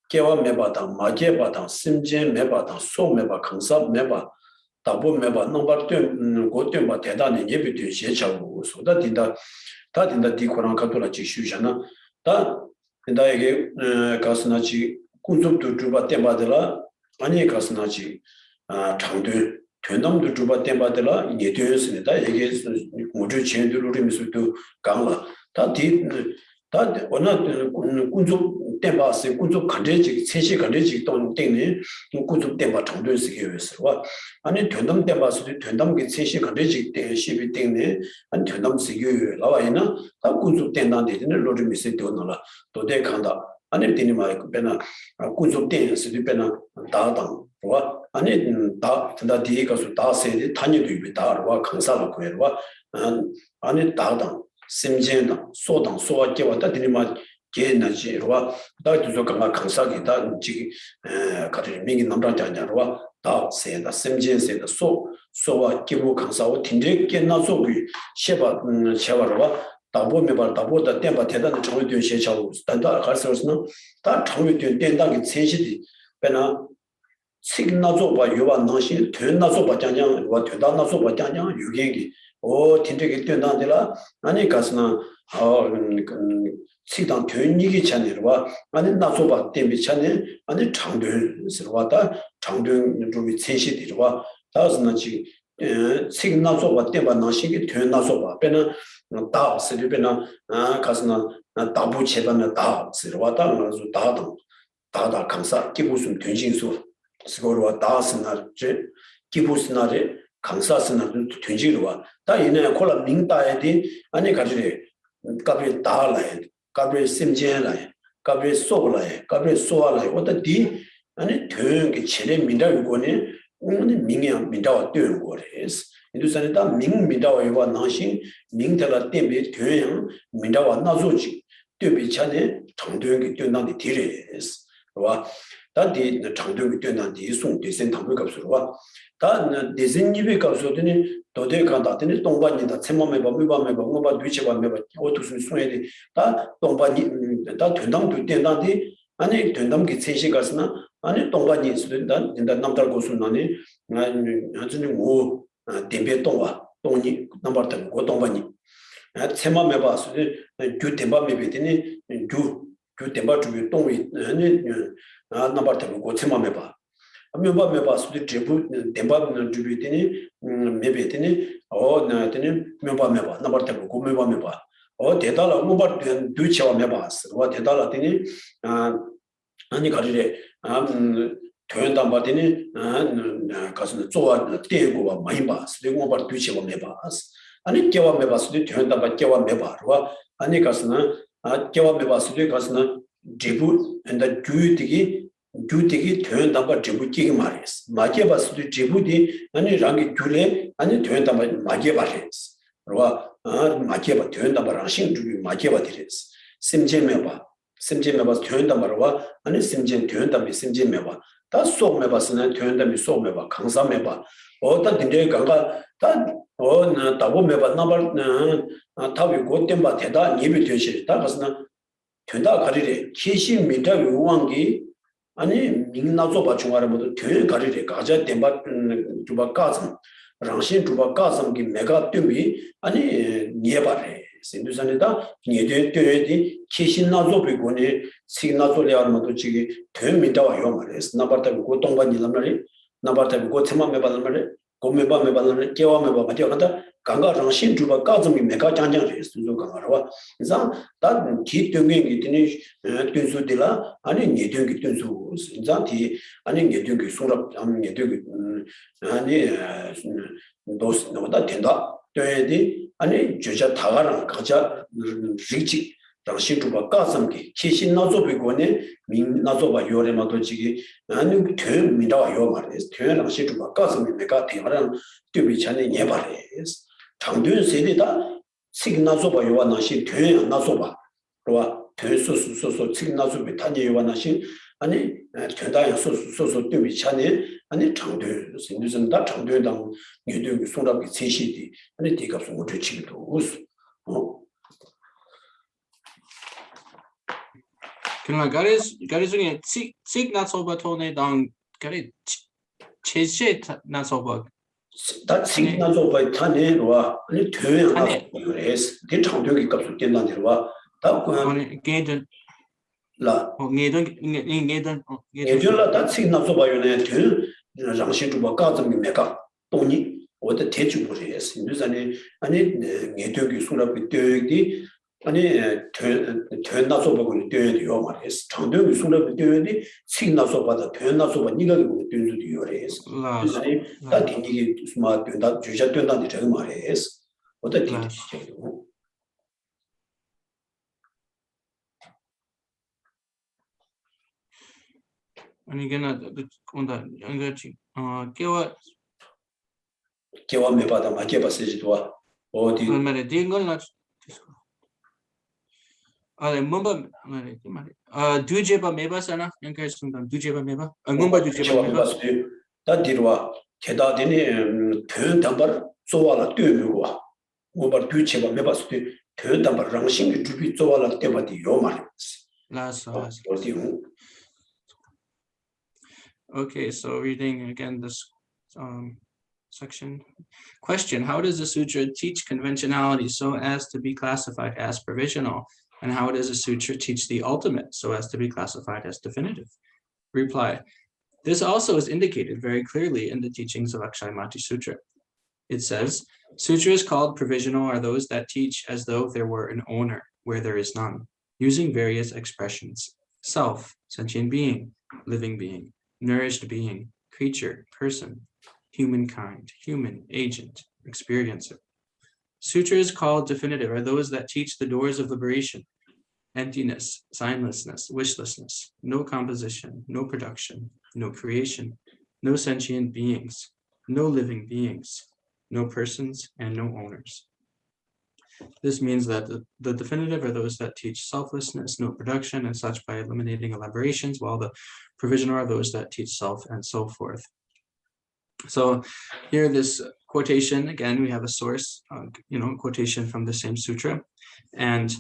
깨와 매바당 마제바당 심제 매바당 소매바 강사 매바 답보 매바 넘바된 고된바 대단히 예비된 시청고 소다 딘다 다딘다 디코랑 카톨라 지슈잖아 다 나에게 가스나지 군속도 주바 때마들라 아니 가스나지 장도 된담도 주바 때마들라 예되었습니다. 이게 우주 체인들로 미술도 강라 다디 원한 군속 때마스 군속 간제지 세시 간제지 동 때문에 군속 때마 장도 쓰기였어. 아니 된담 때마스도 된담게 세시 간제지 때 시비 때문에 아니 된담 쓰기 나와이나 다 군속 때난데는 로리 미스도 나라 도대 간다. 아니 되니 말고 배나 군속 때에서도 배나 다당 와 아니 다 뒤에가서 다 세대 단위도 있고 다와 강사로 그래와 아니 다당 심제당 소당 소와께 왔다 되니 말 게나지와 다도 강가 강사기 다 지기 같은 민기 남자한테 아니라와 다 세다 심제세다 소와 기부 강사와 팀적게 나서 그 셰바 셰와와 다보면 다보다 땜바 대단한 정의된 시차고 단다 갈수록은 다 정의된 된다기 세시디 배나 시그나조 봐 요바 나시 된나조 봐 장장 와 된다나조 봐 장장 유경기 오 tindik 된다더라 아니 가스나 식당 되니기 전에와 아니 나서봐 때문에 전에 아니 장도에서 왔다 장도 좀 세시들와 다스나 지 식 나서봐 때문에 나시기 되 나서봐 배는 다 쓰리배나 가스나 다부 제반에 다 쓰러왔다 그래서 다다 감사 기부순 된신수 스고로와 다스나 제 기부스나레 강사스나 된지로와 다 이내 콜라 민다에디 아니 가지래 까베 다라에 까베 심제라에 까베 소라에 까베 소알라에 어디 아니 되게 체내 민다 요거네 오늘 민이야 민다와 되는 거래스 인도산에 다 민다와 요와 나신 민다라 때문에 되는 민다와 나조지 되비 차네 정도의 된다는 디레스 와 다디 정도의 된다는 송 대신 담을 값으로 다 대신입이 값으로더니 도대 간다더니 동반이다 쳔모메 범위범에 뭐가 뒤치범에 어떻게 수행이 다 동반이 다 된담도 된다는데 아니 된담기 세시 가스나 아니 동반이 있으면 된다 남달 고수나니 아니 뭐 dembe 동와 동니 넘버터 고 동반이 쳔모메 봐서 주 dem바메 베더니 주 dem바 주비 동이 아니 넘버터 고 쳔모메 봐 멤버 수도 제부 덴바는 주비더니 메베더니 나더니 멤버 넘버터 고 멤버 대달아 멤버 두치와 메바스 와 대달아더니 아니 가리래 토연담 바더니 가서 쪼아 떼고 많이 봐스 되고 뭐 두치와 메바스 아니 깨와 메바스도 토연담 바 깨와 메바와 아니 가서는 깨와 메바스도 가서는 제부 엔다 주유되기 주택이 되는 담바 제부끼기 말했어. 마게 봤을 제부디 아니 랑기 줄에 아니 되는 담바 마게 봤어. 그러와 마게 봐 되는 담바랑 신주비 마게 봐드렸어. 심제매 봐. 심제매 봐 되는 담바와 아니 심제 되는 담비 심제매 봐. 다 속매 봤으나 되는 담비 속매 봐. 강사매 봐. 어떤 dinge 강가 다 다보 매봐 나발 답이 곧된 바 대다 예비 되시. 다 가서나 된다 가리래. 키시 미터 요왕기 아니 민나조 바중하라 모두 되 가리래 가자 덴바 주바 가슴 랑신 주바 가슴기 메가 뜸이 아니 니에바래 신두산에다 니에 되되디 키신나조 비고니 시나조레아 모두 지기 되 민다와 요 말레스 나바타 고 동반이 남말이 나바타 고 쳔마 메발 말이 고메바 메발 깨와 메바 바디어다 강가 랑신 주바 가슴이 메가 장장레 수조 강가라와 이상 다 기등이 있더니 뜬수들라 아니 니등이 뜬수 인자티 아니 니등이 소랍 아니 니등이 아니 도스 너다 된다 되디 아니 주자 다가랑 가자 리치 랑신 주바 가슴기 키신 나조 비고네 민 나조바 요레마도 지기 아니 되 미다와 요 말레스 되 랑신 주바 가슴이 메가 대가랑 뛰비 전에 예바레스 장도연 세대다 시그나소바 요와나시 되야 나소바 그와 되소소소 시그나소비 타니 요와나시 아니 된다야 소소소 되비 차네 아니 장도연 신두선다 장도연당 유도 송답이 세시디 아니 디갑소 못 치기도 우스 그러나 가리 중에 시그나소바 톤에 당 가리 제시 나소바 다 시그나소바 타네와 아니 되야 나소레스 디 장도연이 값을 된다는데와 다 아니 게든 라 예전라 다 시그나소바 요네 되 장신 주바 가즈미 메가 돈이 어디 대주 보레스 인도산에 아니 예도기 수납이 되기 아니 되나소바고 되요 말이스 장도기 수납이 되는데 시그나소바다 되나소바 니가 되는지 요레스 아니 다 dingi 스마 된다 주자 된다는 저 말이스 어디 되지 아니 그나 온다 연결지 깨와 메바다 마게 봤으지도 어디 말에 딩걸 나 아래 뭔가 말에 두제바 메바사나 연결했습니다. 두제바 메바 뭔가 두제바 메바 다 뒤로와 계다더니 더 담발 쏘와라 뛰어고 뭐바 두제바 메바스 더 담발 랑싱이 주비 쏘와라 때마디 요 말이었어 라서 어디 Okay, so reading again this section. Question: how does the sutra teach conventionality so as to be classified as provisional? And how does the sutra teach the ultimate so as to be classified as definitive? Reply: this also is indicated very clearly in the teachings of Akshayamati Sutra. It says, sutras called provisional are those that teach as though there were an owner where there is none, using various expressions: self, sentient being, living being, nourished being, creature, person, humankind, human, agent, experiencer. Sutras called definitive are those that teach the doors of liberation: emptiness, signlessness, wishlessness, no composition, no production, no creation, no sentient beings, no living beings, no persons, and no owners. This means that the definitive are those that teach selflessness, no production, and such by eliminating elaborations, while the provisional are those that teach self, and so forth. So here, this quotation, again, we have a source, quotation from the same sutra, and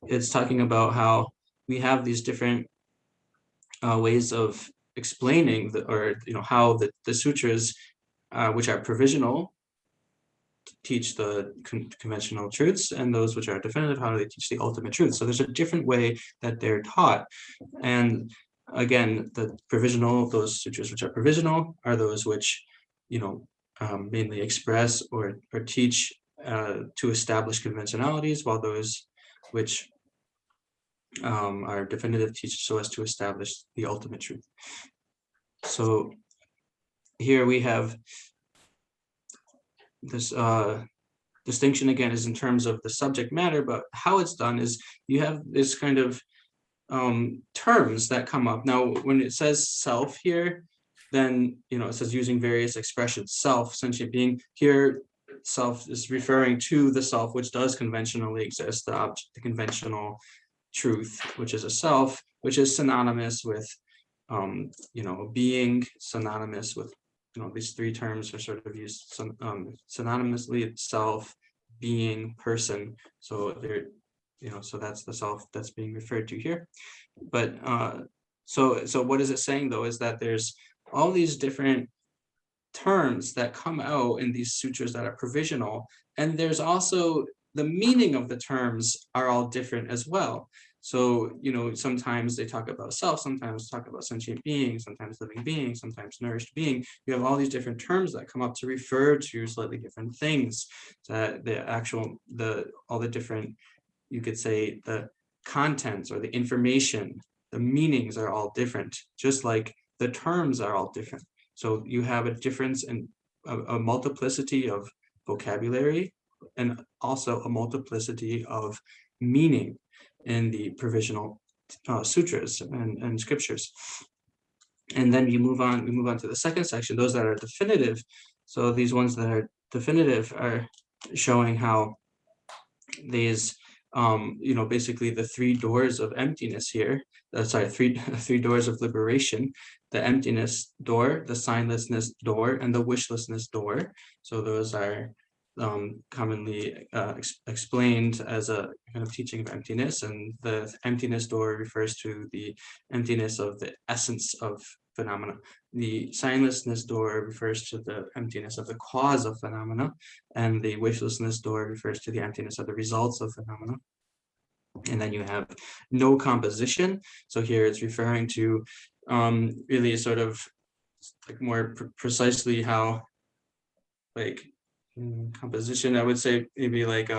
it's talking about how we have these different ways of explaining how the sutras, which are provisional, teach the conventional truths, and those which are definitive, how do they teach the ultimate truth? So there's a different way that they're taught. And again, the provisional, those sutras which are provisional are those which, mainly express or teach to establish conventionalities, while those which are definitive teach so as to establish the ultimate truth. So here we have this distinction, again, is in terms of the subject matter, but how it's done is you have this kind of terms that come up. Now, when it says self here, then, it says using various expressions: self, sentient being. Here, self is referring to the self which does conventionally exist, the object, the conventional truth, which is a self, which is synonymous with, being, synonymous with, these three terms are sort of used synonymously: self, being, person. So they're, so that's the self that's being referred to here. But so what is it saying, though, is that there's all these different terms that come out in these sutras that are provisional, and there's also the meaning of the terms are all different as well. So, sometimes they talk about self, sometimes talk about sentient being, sometimes living being, sometimes nourished being. You have all these different terms that come up to refer to slightly different things. That all the different, you could say, the contents or the information, the meanings are all different, just like the terms are all different. So you have a difference in a multiplicity of vocabulary, and also a multiplicity of meaning in the provisional sutras and scriptures. And then we move on to the second section, those that are definitive. So these ones that are definitive are showing how these basically the three doors of emptiness here, three doors of liberation: the emptiness door, the signlessness door, and the wishlessness door. So those are commonly explained as a kind of teaching of emptiness, and the emptiness door refers to the emptiness of the essence of phenomena. The signlessness door refers to the emptiness of the cause of phenomena, and the wishlessness door refers to the emptiness of the results of phenomena. And then you have no composition. So here it's referring to really sort of like more precisely how, like, composition, I would say maybe like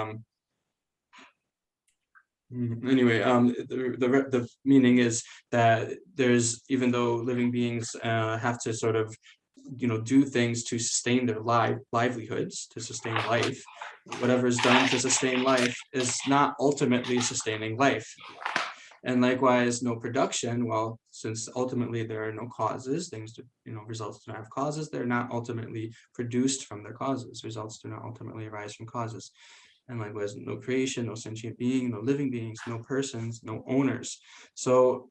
anyway, the meaning is that there's, even though living beings have to sort of do things to sustain their livelihoods, to sustain life, whatever is done to sustain life is not ultimately sustaining life. And likewise, no production, well, since ultimately there are no causes, results do not have causes, they're not ultimately produced from their causes. Results do not ultimately arise from causes. And likewise, no creation, no sentient being, no living beings, no persons, no owners. So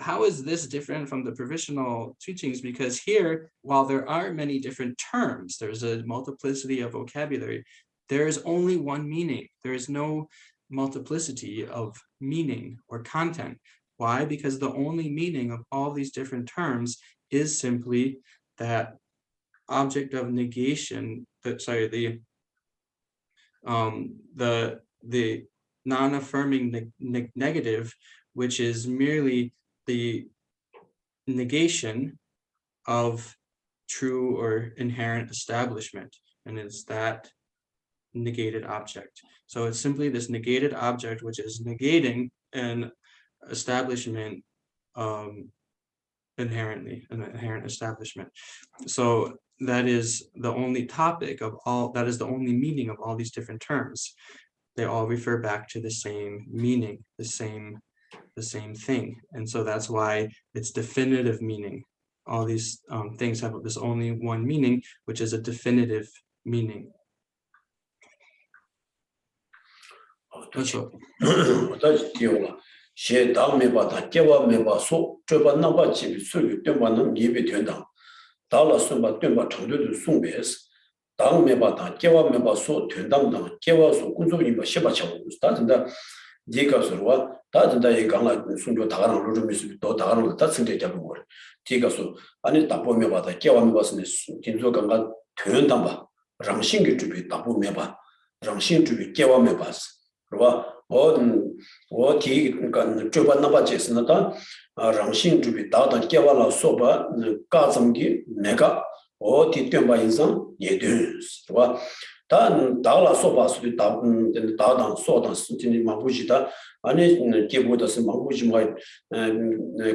how is this different from the provisional teachings? Because here, while there are many different terms, there's a multiplicity of vocabulary, there is only one meaning. There is no multiplicity of meaning or content. Why? Because the only meaning of all these different terms is simply that object of negation, the non-affirming negative, which is merely the negation of true or inherent establishment, and it's that negated object. So it's simply this negated object which is negating an establishment inherently, an inherent establishment. So that is the only topic of all, that is the only meaning of all these different terms. They all refer back to the same meaning, the same thing. And so that's why it's definitive meaning. All these things have this only one meaning, which is a definitive meaning. That's all. She me bata, Kewa me baso, Juba number chibi suyu, Dumbanum, Yibi Tundam, Dala Sumba Dumba Tundu Sumbes, Dang me bata, Kewa me baso, Tundam, Kewa so Kunzo Yiba Shibacha, Statanda, Dikasurwa, Tatanda Yagana, Sunjo Taran, Rumis, Dotaran, that's in the Jabur, Tikasu, Anita me bata, Kewa me was in Tinzoganga, Tundamba, Ramsing to be Tabu meba, Ramsing to be Kewa me bas. 어디 그러니까 저번 나바제스나다 랑신 주비 다다 개발라 소바 가정기 내가 어디 때문에 인상 예들스 단 다라 소바스도 다단 소단 진짜 마부지다 아니 개보다서 마부지마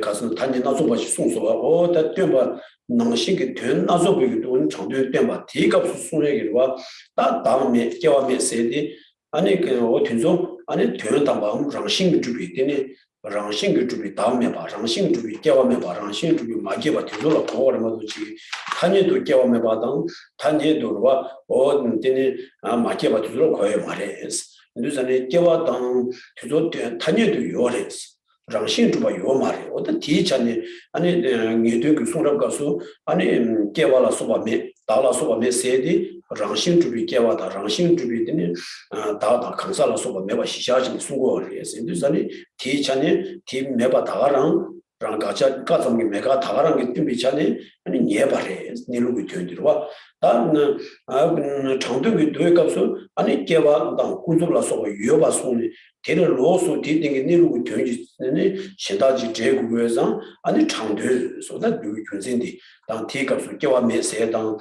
가서 단지 나소바시 송소바 어다 때문에 낭신기 된 나소비도 정도 때문에 대값 송얘기와 다 다음에 개와메 세디 아니 그 어딘서 아니 되는다 마음 랑싱 주비 되네 랑싱 주비 다음에 봐 랑싱 주비 깨와면 봐 랑싱 주비 마게 봐 되돌아 보고라도 지 단위도 깨와면 봐당 단위도와 어딘데 아 마게 봐 되돌아 거에 말해스 근데 깨와당 되도 단위도 요래스 랑싱 주바 요 말해 어떤 뒤전에 아니 니도 그 송람 가서 아니 깨와라 소바메 다라 소바메 세디 랑싱 주비 깨와다 랑싱 주비 되네 다다 강사라 소바 매바 시샤진 수고를 해서 인도산이 뒤전에 팀 매바 다가랑 랑가자 가정이 매가 다가랑 게 뜸비잖아요 아니 예바래 니루고 되더라 다는 정도의 도에값서 아니 깨와 당 군소라서 유여바 손이 대를 로소 뒤등에 니루고 되지네 시다지 제국에서 아니 장도에서다 유준생디 당 뒤값서 깨와 매세당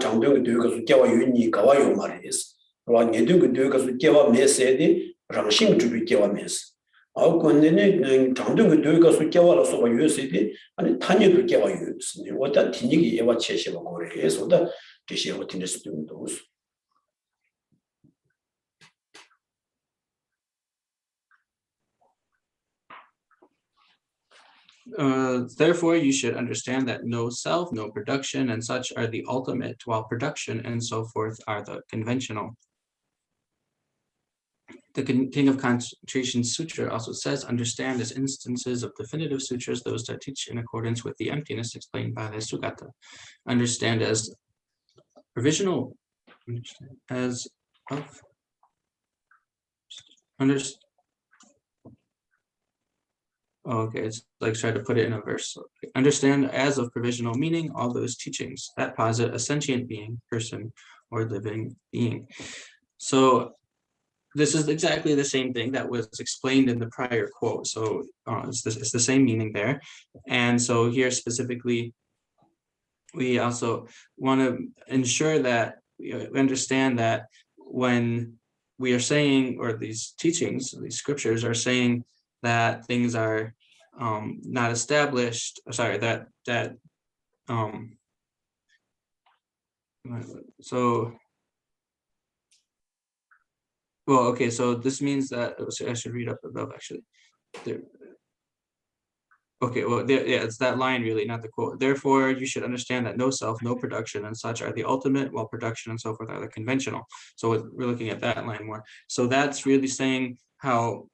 정도의 도에값서 깨와 윤이 가와요 말이스 와 니도 도에값서 깨와 매세디 랑싱 주비 깨와 매스 아우건네 장도의 도에값서 깨와라서 봐 유세디 아니 탄이도 깨와 유스니 어떤 뒤니기 예와 체시가 거래에서다 Geshe Emptiness doing those. Therefore, you should understand that no self, no production, and such are the ultimate, while production and so forth are the conventional. The King of Concentration Sutra also says, understand as instances of definitive sutras those that teach in accordance with the emptiness explained by the Sugata. Understand as provisional, as of okay, it's like try to put it in a verse. Understand as of provisional meaning all those teachings that posit a sentient being, person, or living being. So this is exactly the same thing that was explained in the prior quote. So it's the same meaning there. And so here specifically, we also want to ensure that we understand that when we are saying, or these teachings, these scriptures are saying that things are not established, sorry, well, okay, so this means that, I should read up above actually. There. Okay, well, yeah, it's that line really, not the quote. Therefore, you should understand that no self, no production, and such are the ultimate, while production and so forth are the conventional. So we're looking at that line more. So that's really saying how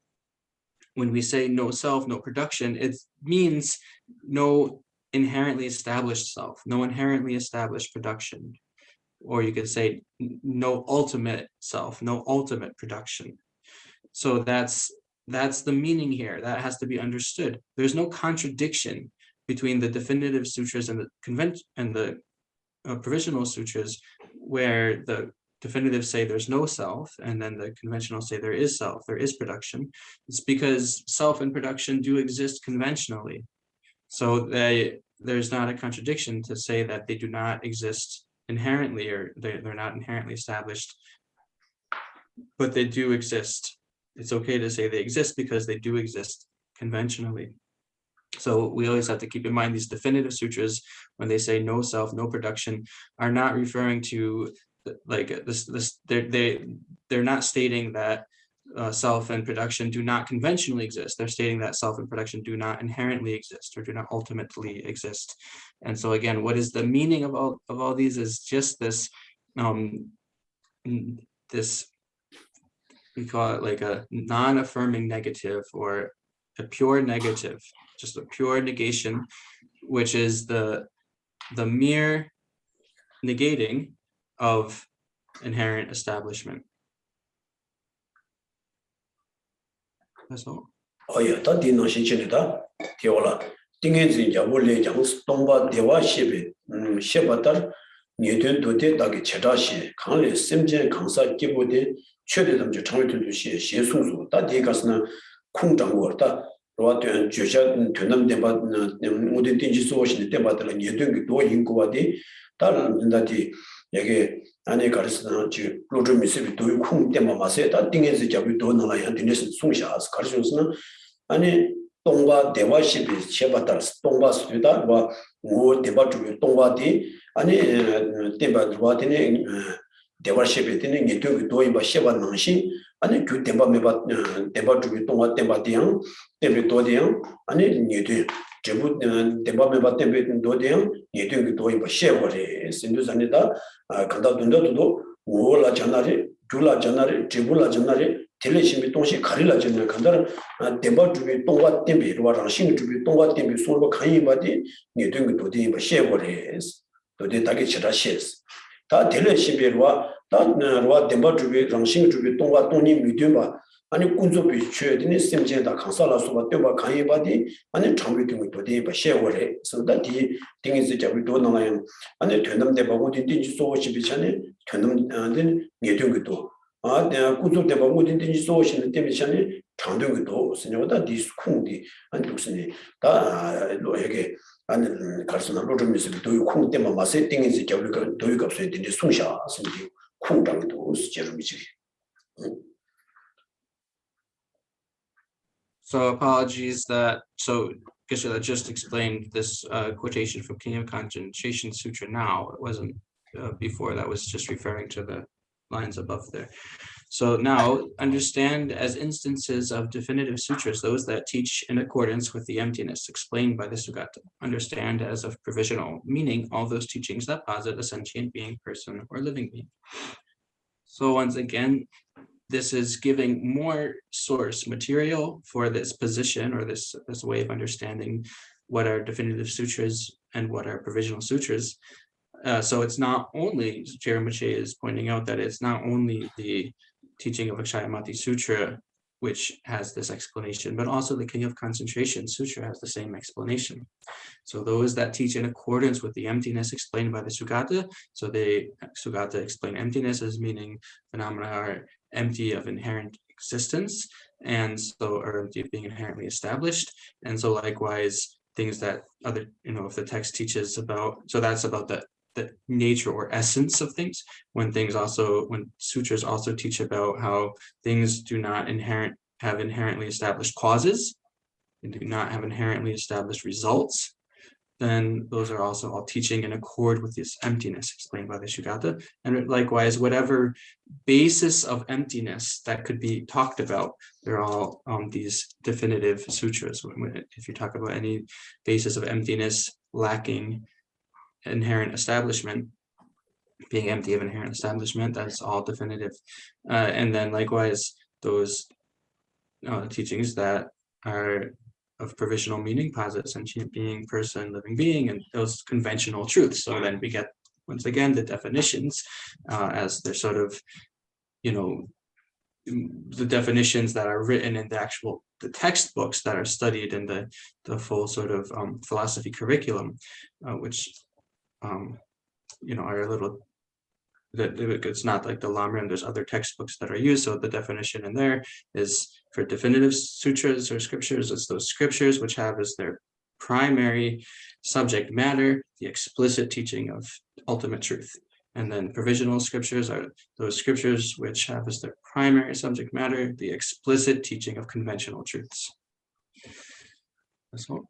when we say no self, no production, it means no inherently established self, no inherently established production. Or you could say no ultimate self, no ultimate production. So that's the meaning here. That has to be understood. There's no contradiction between the definitive sutras and the provisional sutras, where the definitives say there's no self, and then the conventional say there is self, there is production, it's because self and production do exist conventionally. So there's not a contradiction to say that they do not exist inherently, or they're not inherently established, but they do exist. It's okay to say they exist because they do exist conventionally. So we always have to keep in mind these definitive sutras, when they say no self, no production, are not referring to like this. They're not stating that self and production do not conventionally exist. They're stating that self and production do not inherently exist, or do not ultimately exist. And so again, what is the meaning of all these is just this this, we call it like a non-affirming negative, or a pure negative, just a pure negation, which is the mere negating of inherent establishment. That's all. Oh yeah, that did not change it. Tiola. Things in Yabule Jangs, Tomba, Deva Shebe, Shebatar, Newton to the Dagi Chetashi, Kanli, Simjan, Kansa, Kibude, Chede them to Tang to She, Suzu, that Degasna, Kungtang Warta, Roat and Jusha, Tunam Debat, Mudin Tingisosh, the Debat, and Yedung, doing Kuadi, that Yage, Anne Karisana, Roger Mississippi, do Kung Demamase, that thing is the Jabu Donala and Dennis Sungsha, Karisana, Anne. 동바 대화십이 셰바달 동바 스튜다 뭐 대화 중에 동바디 아니 대화 와디네 대화십이 되는 게 되게 도이 봐 셰바 능신 아니 그 대화 메바 대화 중에 동바 대화디양 대비 도디양 아니 니들 제부 대화 메바 대비 도디양 니들 도이 봐 셰버리 신도산이다 간다 돈도도 오라 전날에 줄라 전날에 제불라 전날에 텔레심이 동시 가리라 전에 간다 대바 주비 동과 땜비 로랑 신 주비 동과 땜비 소로 간이 바디 니든 그 도디 뭐 셰버리 도디 다게 치라시스 다 텔레심비와 다 로와 대바 주비 랑신 주비 동과 동니 미드바 아니 군조비 최드니 심제다 강살라소바 떼바 간이 바디 아니 장비 등 도디 뭐 셰버리 소다디 딩이즈 잡이 도나요 아니 되는 대바 고디 딘지 소시 비찬에 되는 안된 니든 그도 내가 구조대 뭐 어딘지 소시는 때문에 장등도 스녀다 디스쿵디 안 독스니 다 로에게 안 가르스나 로드미스 도유 쿵 때문에 마세 띵이지 겨울가 도유가 없어야 되는데 송샤 선지 쿵당도 제르미지. So apologies that Geshe that just explained this quotation from King of Concentration Sutra now. It wasn't before, that was just referring to the lines above there. So now understand as instances of definitive sutras those that teach in accordance with the emptiness explained by the Sugata. Understand as of provisional, meaning all those teachings that posit a sentient being, person, or living being. So once again, this is giving more source material for this position, or this way of understanding what are definitive sutras and what are provisional sutras. So it's not only, Rinpoche is pointing out that it's not only the teaching of Akshayamati Sutra which has this explanation, but also the King of Concentration Sutra has the same explanation. So those that teach in accordance with the emptiness explained by the Sugata, so Sugata explain emptiness as meaning phenomena are empty of inherent existence, and so are empty of being inherently established. And so likewise, things that other, if the text teaches about, so that's about the nature or essence of things, when sutras also teach about how things do not have inherently established causes and do not have inherently established results, then those are also all teaching in accord with this emptiness explained by the Sugata. And likewise, whatever basis of emptiness that could be talked about, they're all these definitive sutras. If you talk about any basis of emptiness lacking inherent establishment, being empty of inherent establishment, that's all definitive. And then likewise, those teachings that are of provisional meaning, posit sentient being, person, living being, and those conventional truths. So then we get, once again, the definitions as they're sort of, the definitions that are written in the textbooks that are studied in the full sort of philosophy curriculum, which are a little, that it's not like the Lamrim. There's other textbooks that are used. So the definition in there is for definitive sutras or scriptures, it's those scriptures which have as their primary subject matter the explicit teaching of ultimate truth. And then provisional scriptures are those scriptures which have as their primary subject matter the explicit teaching of conventional truths. That's all.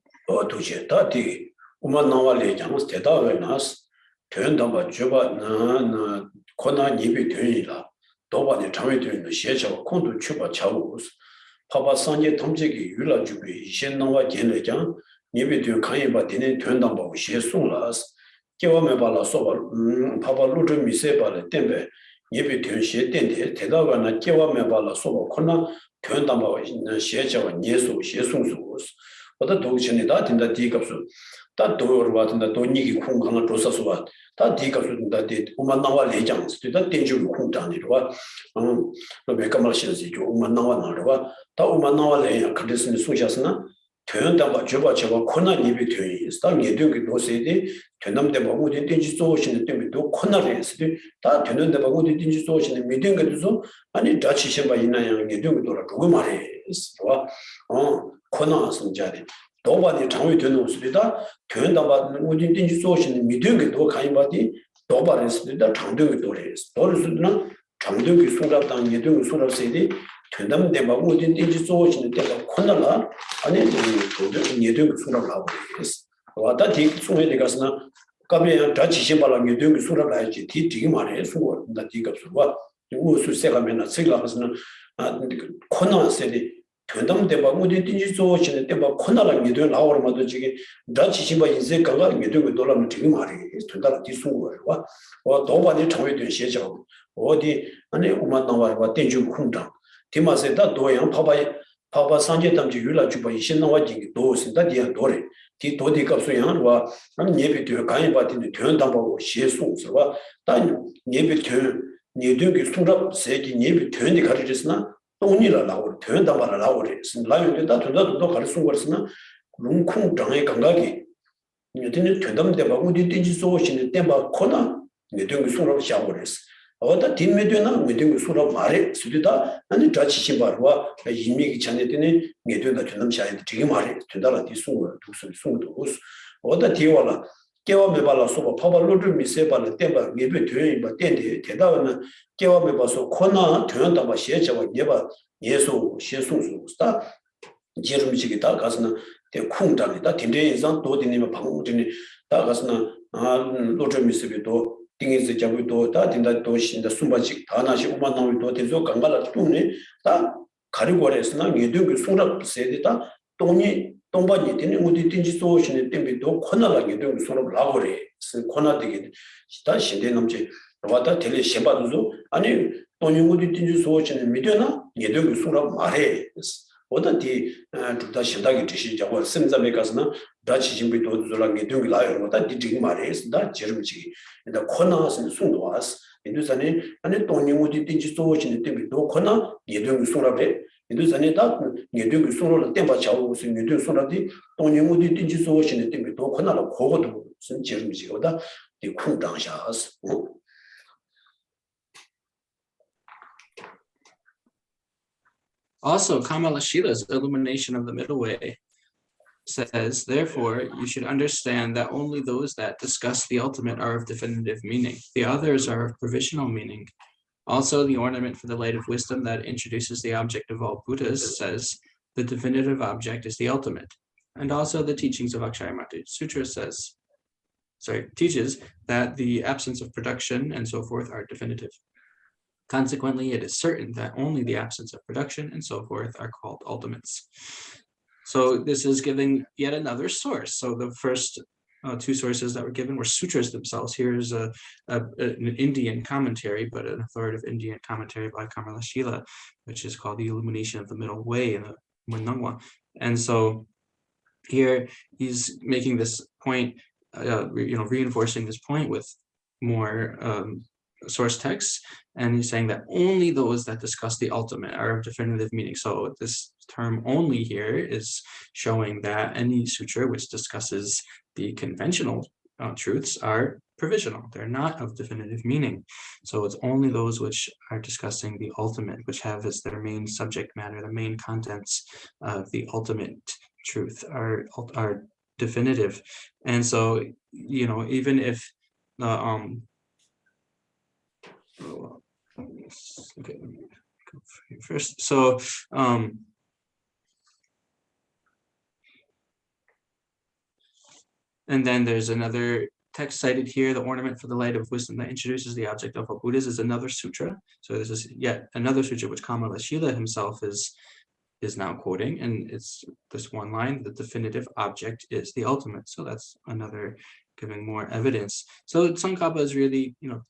Papa Sanje Tamjeki Yula Jubi, Shen Nawa Genlejan, Nibidu Kaiba Dine Tundamba, She Sunlas, Kiwamebala Soba, Papa Lutu Miseba, Tembe, Nibidu She Dente, Tedavana, Kiwamebala Soba, Kona, Tundamba, Shecha, Yesu, She Sunsus, or the Dogshin that in the Dikapsu. That door was in the Doniki Kung Rosaswat, that Dikapsu that did Umanawa legends, to that danger Kuntan, it was Kamashes, Umanawa Narva, that Umanawa lay a Kadison Sujasna, turned up Juba Chava Kona Nibi to start getting no city, turn them the Bagu Digitation, do Conaris, that turned the Bagu Digitation, and meeting it so, and it Dutch Sheba in a getting to Gumaris, Conas and Jadi. Nobody told to know that turned about within Digitation, meeting it to Kaibati, Dobar is the Tandu Doris. Doris not Tandu is sort of done, you do sort of city, turn them the Bagu Digitation, the Conala, and then you do sort of love is. What that takes so many Gasna, Kabi Dutch Shimbalam, you do sort of like teaching money, so that you got what you also say, I mean, a Siglasna, and Conan said. Tundam de Bagudi Digitation, the Conala, you do our mother jiggy, Dutch Shiba in Zekala, you do with Dollar Tigmari, is to that this what nobody told to Shejo, or the Umanawa, what Tenju Kunda. Tima said that Doyan Papa Sanjetam to Yula Juba, Shinawa, those in that year Dori, Titi Kapsuyan, or maybe to a kind but in the turn number she soons, or then maybe turn, you do stood up, said you maybe turn the carriages now. Only allow turned up allowed it. Lion that to not look at Sungarsna, Lunkum Dang Gangagi. You didn't turn them the Bagudi Digitation in the Temba Kona, you do sort of showers. Or the Tim Meduna, we do sort of Mare, Sudita, and the Dutch Shimbarwa, a Yimi Chanetine, you do the Tunam Shine, Tigmari, to Dalati Sunga, to some Sungus, or the Tiola. Kewa mebala soba papa lodu miseba le temba ngebe tuyen ba tende tedawana kewa meba so kona tuyen taba shecha wa ngeba yeso shesu su sta jerum chigi ta kasna te khung ta ta tinde insan do dine ma phang dine ta kasna lodu misebe do tingi se jabu do ta tinda do shin da sumba chig ta na shi uma na wi do te zo gangala tumne ta 가리고래스나 예등그 수락 세대다 동이 동반이 되는 우리 딘지 소신의 때문에도 코나라게 되는 수락 라고래 코나되게 시다 신대 남지 와다 텔레 셰바도 아니 동이 우리 딘지 소신의 미되나 예등그 수락 말해 어디 두다 신다기 뜻이 자고 심자메 가서나 다치 진비도 돌아게 되는 라요 와다 디디 말해 다 지름지 근데 코나스는 순도와스 인도산에 아니 동이 우리 딘지 소신의 때문에도 코나 예등그 수락에 인도산에 다 예등그 수락을 땜바 자고 무슨 예등 수락이 동이 우리 딘지 소신의 때문에도 코나라 고고도 무슨 지름지보다 이 쿵당샤스 Also, Kamala Shila's illumination of the middle way says, therefore, you should understand that only those that discuss the ultimate are of definitive meaning. The others are of provisional meaning. Also, the ornament for the light of wisdom that introduces the object of all Buddhas says, the definitive object is the ultimate. And also the teachings of Akshayamati Sutra teaches that the absence of production and so forth are definitive. Consequently, it is certain that only the absence of production and so forth are called ultimates. So this is giving yet another source. So the first two sources that were given were sutras themselves. Here's an Indian commentary, but an authoritative Indian commentary by Kamala Shila, which is called The Illumination of the Middle Way in the Ngawang. And so here he's making this point, reinforcing this point with more source texts, and he's saying that only those that discuss the ultimate are of definitive meaning. So this term only here is showing that any sutra which discusses the conventional truths are provisional. They're not of definitive meaning. So it's only those which are discussing the ultimate, which have as their main subject matter, the main contents of the ultimate truth are definitive. And so, you know, even if okay, let me go first. So and then there's another text cited here, the ornament for the light of wisdom that introduces the object of what Buddhas is another sutra. So this is yet another sutra which Kamalashila himself is now quoting, and it's this one line: the definitive object is the ultimate. So that's another giving more evidence. So Tsongkhapa is really, you know,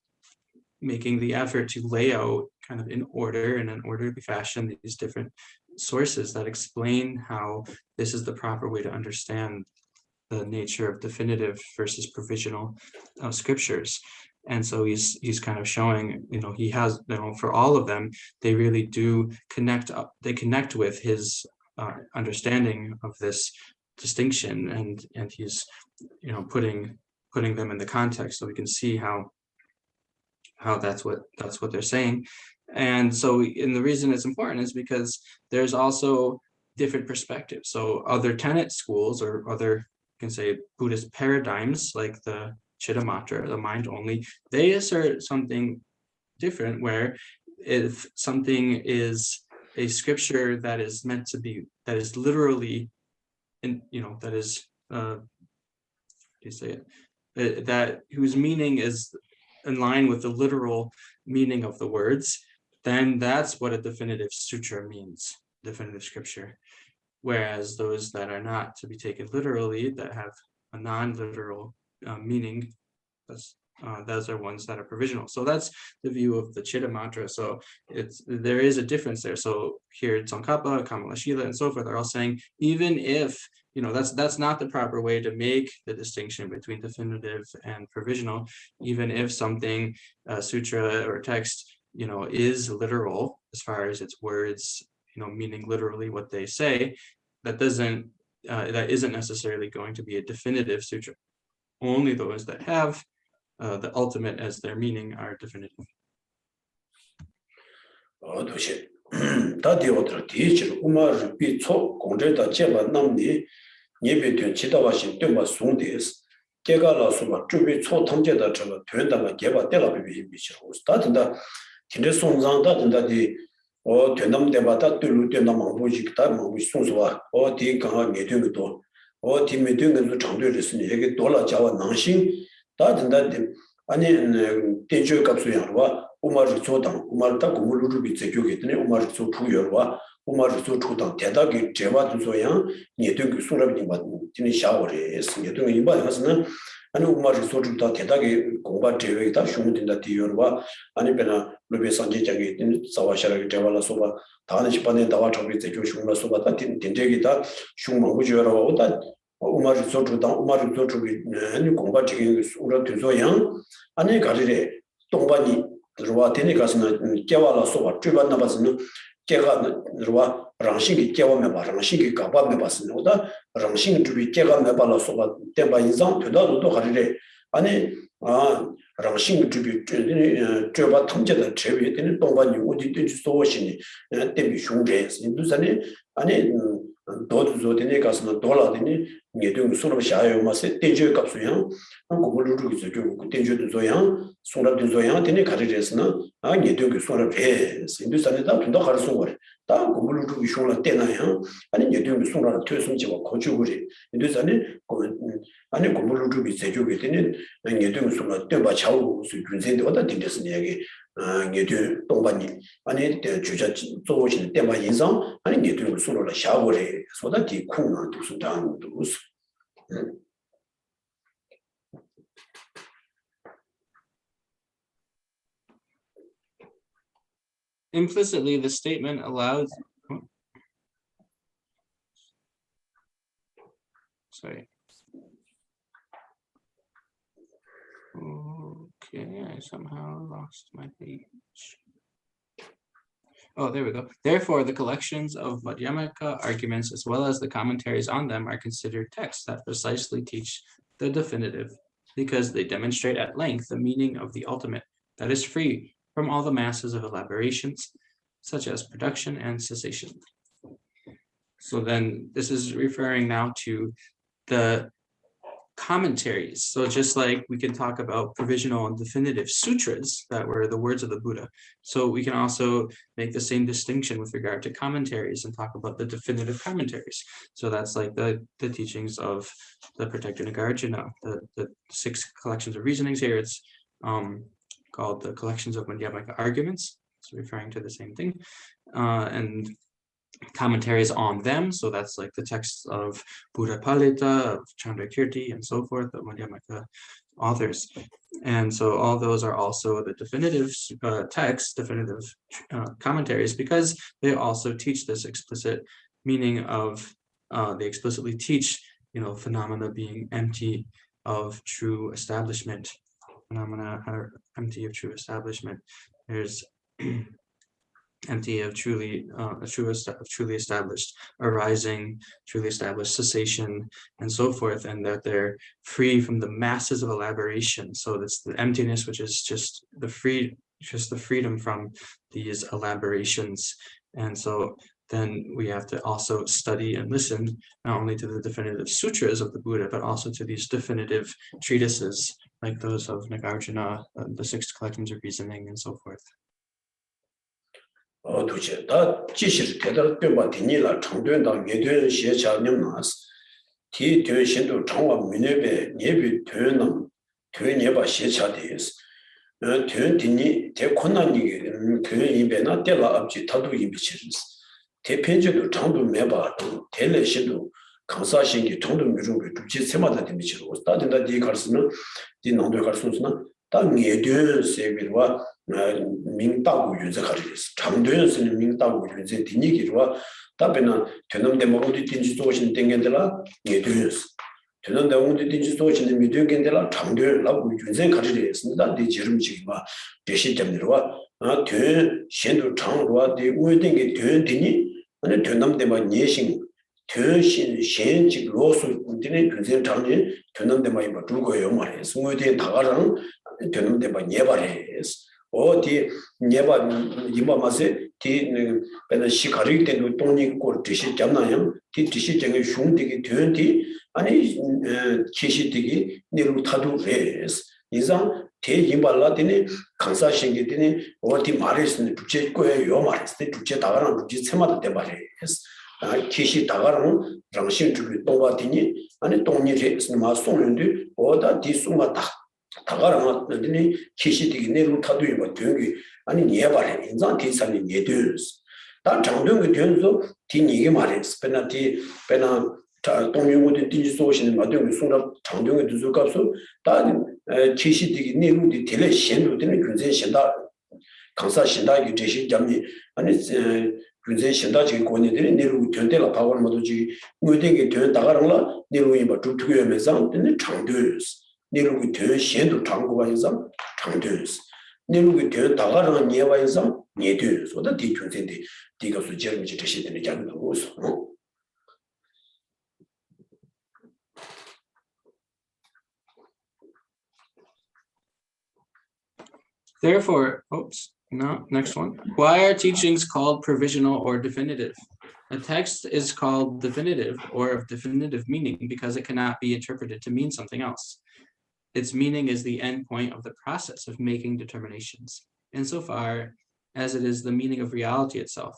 making the effort to lay out kind of in order, in an orderly fashion, these different sources that explain how this is the proper way to understand the nature of definitive versus provisional scriptures. And so he's kind of showing, you know, he has, you know, for all of them, they really do connect up, they connect with his understanding of this distinction, and he's, you know, putting them in the context so we can see how that's what they're saying. And so, and the reason it's important is because there's also different perspectives. So other tenet schools, or other, you can say, Buddhist paradigms like the Chittamatra, the mind only, they assert something different, where if something is a scripture that is meant to be, that is literally, in, you know, that is how do you say it, that whose meaning is in line with the literal meaning of the words, then that's what a definitive sutra means, definitive scripture. Whereas those that are not to be taken literally, that have a non-literal meaning, those are ones that are provisional. So that's the view of the Chittamatra. So there is a difference there. So here Tsongkhapa, Kamalashila, and so forth are all saying, even if, you know, that's not the proper way to make the distinction between definitive and provisional, even if something, sutra or text, you know, is literal as far as its words, you know, meaning literally what they say, that isn't necessarily going to be a definitive sutra. Only those that have the ultimate as their meaning are definitive. 된남 대바다 뚫루 된남 망보직다 망보 송소와 어디 강하 내되도 어디 메되는 장도를 얘기 돌아 자와 낭신 다든다 아니 대조 값소야와 우마르 조당 우마르다 고물루비 제교겠더니 우마르 조 부여와 우마르 조 초당 대다기 제와도 소양 내되는 소라비 맞는 진이 샤워에 내되는 이바하스는 아니 우마르 소주다 대다기 공바 제외다 흉된다 디여와 아니 베나 루비 산지장이 사와샤라기 제발라 소바 다는 시반에 다와 저기 제조 흉라 소바다 딘제기다 흉망부지여라고 오다 우마르 소주다 우마르 소주기 아니 공바 제기 우라 되소양 아니 가리래 동반이 들어와 되니 가서는 깨와라 소바 주반나 봤으면 깨가 들어와 랑싱이 깨와면 봐 랑싱이 가바면 봤으면 오다 랑싱이 주비 깨가 매발라 소바 땜바 인상 되다도 가리래 아니 랑싱 주비 저바 통제다 제외 되는 동반이 어디 된지 소신이 때문에 흉제 인도산에 아니 도도 되네 가서는 돌아되니 내등 소로 샤요 마세 대저 값소양 고물루로 기저고 대저도 소양 소라도 소양 되네 가르레스나 내등 소로 배 인도산에다 분도 가르송 거래 다 고물루로 쇼라 때나요 아니 내등 소라 퇴송지와 고주고리 인도산에 아니 고물루로 기저고 되네 내등 소라 때바 차고 수준인데 어디 된데스니 얘기 내등 동반이 아니 주자 조오신 때마 인상 아니 내등 소로라 샤고래 소다티 쿵나 두스단 두스 Implicitly, the statement allows. Sorry. Okay, I somehow lost my page. Oh, there we go. Therefore, the collections of Madhyamaka arguments, as well as the commentaries on them, are considered texts that precisely teach the definitive because they demonstrate at length the meaning of the ultimate that is free from all the masses of elaborations, such as production and cessation. So then this is referring now to the commentaries. So just like we can talk about provisional and definitive sutras that were the words of the Buddha, so we can also make the same distinction with regard to commentaries and talk about the definitive commentaries. So that's like the teachings of the protector Nagarjuna, the 6 collections of reasonings here. It's called the collections of Madhyamaka arguments. It's referring to the same thing. And commentaries on them, so that's like the texts of Buddha Palita, of Chandrakirti, and so forth, the Madhyamaka authors. And so all those are also the definitive texts, definitive commentaries, because they also teach this explicit meaning of, they explicitly teach, phenomena being empty of true establishment. Phenomena are empty of true establishment. There's empty of truly established arising, truly established cessation, and so forth, and that they're free from the masses of elaboration. So that's the emptiness, which is just the freedom from these elaborations. And so then we have to also study and listen not only to the definitive sutras of the Buddha, but also to these definitive treatises like those of Nagarjuna, the 6 collections of reasoning, and so forth. 도체 다 지시를 대달 빼봐 되니라 청된다 예된 시차념나스 티 되신도 정화 민회배 예비 되는 되녀바 시차데스 되니 대困난이게 되이베나 때라 앞지 타도 이비치스 대편제도 장도 매바 대례시도 강사신기 통도 미중비 두지 세마다 되미치고 따든다 디 갈수는 디 남도 갈수는 딱 예된 세비와 민다고 유저가리스 장도연스는 민다고 유저 디니기로와 답에는 되는데 어디 딘지 도신 땡겐들라 예도연스 되는데 어디 딘지 도신 미도겐들라 장도연라고 유저 가리리스니다 디 지름지기와 대시점들과 되 신도 장로와 디 우회된게 되는디니 아니 되는데만 예신 되신 신직 로스 군들의 군생 장이 되는데만 이거 두고요 말이에요. 스무디에 다가랑 되는데만 예발해스 어디 예바 이마마세 티 배는 시가리 때도 돈이 꼴 드시 잡나요? 티 드시 정의 흉되게 되는디 아니 계시되게 내로 타도 해스 이상 대임발라더니 강사신게 되니 어디 말했으니 주체 거예요 말했을 때 주체 다가랑 주체 세마다 때 말해스 계시 다가랑 정신 주기 또바더니 아니 돈이 스마 송는데 어다 디수마 딱 다가랑 어디니 계시되게 내로 타도 이거 되게 아니 예발해 인상 디산이 예들스 다 장동의 된서 디니게 말했스 페나티 페나 동료들 딘지 소신의 마동의 송답 장동의 두수값서 다 계시되게 내로디 텔레 신도 되는 군세 신다 강사 신다기 제시 잡니 아니 군세 신다지 권이들이 내로 된데라 바월 모두지 의대게 된 다가랑라 내로이 뭐 주투교면서 되는 장도스 내로기 된 신도 장고가 해서 장도스 내로기 된 다가랑 예와에서 예도스 어디 뒤준데 디가서 제르미지 제시되는 장도 오서 Therefore, next one. Why are teachings called provisional or definitive? A text is called definitive or of definitive meaning because it cannot be interpreted to mean something else. Its meaning is the end point of the process of making determinations, insofar as it is the meaning of reality itself.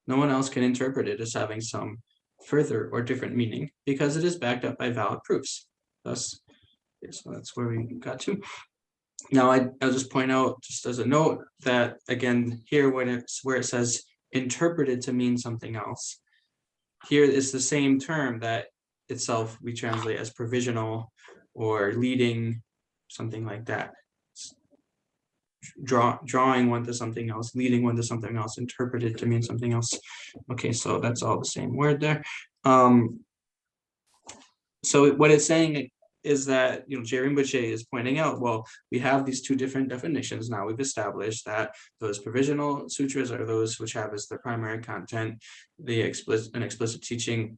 No one else can interpret it as having some further or different meaning because it is backed up by valid proofs. Thus, so that's where we got to. Now, I'll just point out, just as a note, that again, here where it says interpreted to mean something else, here is the same term that itself we translate as provisional or leading, something like that. Drawing one to something else, leading one to something else, interpreted to mean something else. Okay, so that's all the same word there. So what it's saying is that, Rinpoche is pointing out, well, we have these 2 different definitions. Now we've established that those provisional sutras are those which have as their primary content an explicit teaching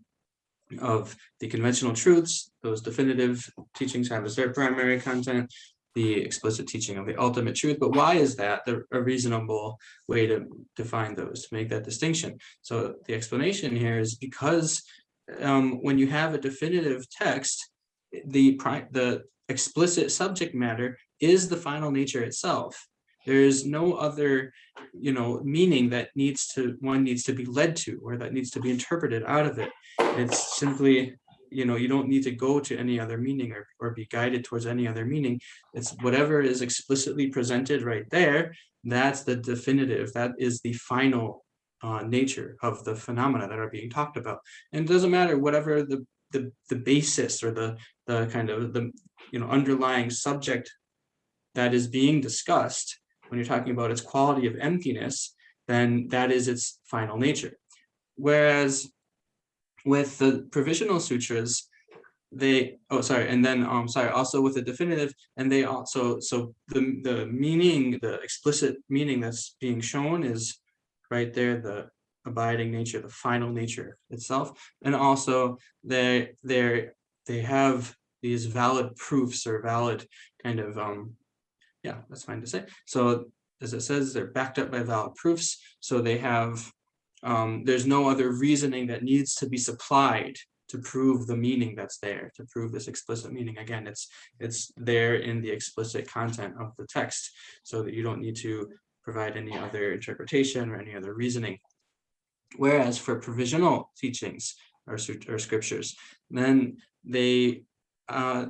of the conventional truths. Those definitive teachings have as their primary content, the explicit teaching of the ultimate truth. But why is that a reasonable way to define those, to make that distinction? So the explanation here is because when you have a definitive text, the explicit subject matter is the final nature itself. There's no other, meaning that one needs to be led to, or that needs to be interpreted out of it. It's simply, you don't need to go to any other meaning or be guided towards any other meaning. It's whatever is explicitly presented right there. That's the definitive. That is the final nature of the phenomena that are being talked about. And it doesn't matter whatever the basis or the kind of the underlying subject that is being discussed. When you're talking about its quality of emptiness, then that is its final nature. Whereas with the provisional sutras, also with the definitive, and they also, so the meaning, the explicit meaning that's being shown is right there, the abiding nature, the final nature itself. And also they have these valid proofs or valid kind of, that's fine to say. So as it says, they're backed up by valid proofs. So they have, there's no other reasoning that needs to be supplied to prove the meaning that's there, to prove this explicit meaning. Again, it's there in the explicit content of the text, so that you don't need to provide any other interpretation or any other reasoning. Whereas for provisional teachings or scriptures, then they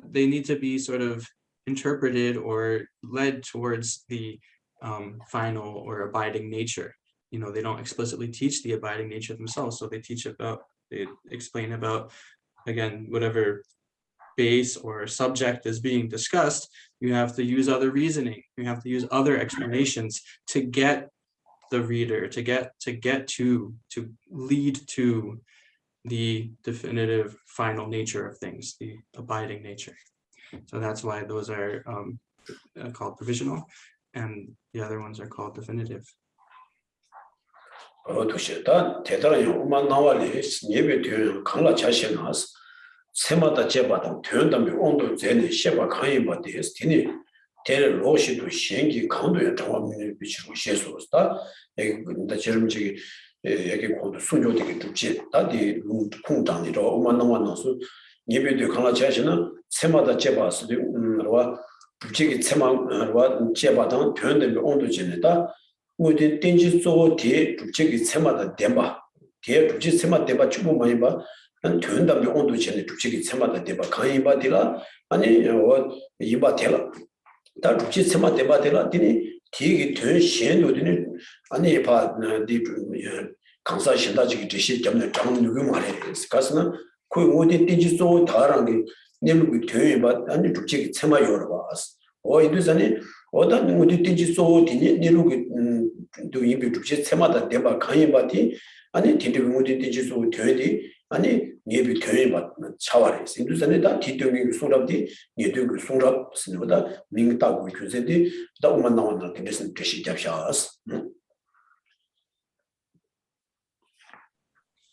need to be sort of interpreted or led towards the final or abiding nature. They don't explicitly teach the abiding nature themselves, so they explain about, again, whatever base or subject is being discussed. You have to use other reasoning, you have to use other explanations to get the reader to lead to the definitive final nature of things, the abiding nature. So that's why those are called provisional, and the other ones are called definitive. 도시다 대단한 요만 나와리 예배 되는 강라 자신하스 세마다 제바다 되는다면 온도 제네 셰바 강이 바데스 티니 대를 로시도 시행기 강도에 정확히 비치고 셰소스다 근데 지금 저기 여기 고도 순조되게 두지 다디 공장이로 오만 나와서 예배도 강라 자신은 세마다 제바스도 와 부지기 세마와 제바다 되는다면 온도 제네다 우리 땡지 소 뒤에 주체기 세마다 대바 뒤에 주체 세마 대바 주고 많이 봐난 된다면 온도 전에 주체기 세마다 대바 강이 봐디라 아니 이바 대라 다 주체 세마 대바 대라 되니 뒤에 된 시엔도들이 아니 봐디 강사 신다지기 대시 점내 장 누구 말해 가서는 그 어디 땡지 소 다랑 게 내는 되게 봐 아니 주체기 세마 요라 봐 이두산이 어떤 우리 땡지 소 뒤에 내는 또 이비 주체 세마다 대바 강이 바디 아니 뒤에 우리 땡지 소 되디 아니 예비 되게 봐 차와래 인도산에다 뒤쪽에 소랍디 예도 소랍 스는보다 민다고 주세디 다 오만 나온다 되는 뜻이 잡샤스.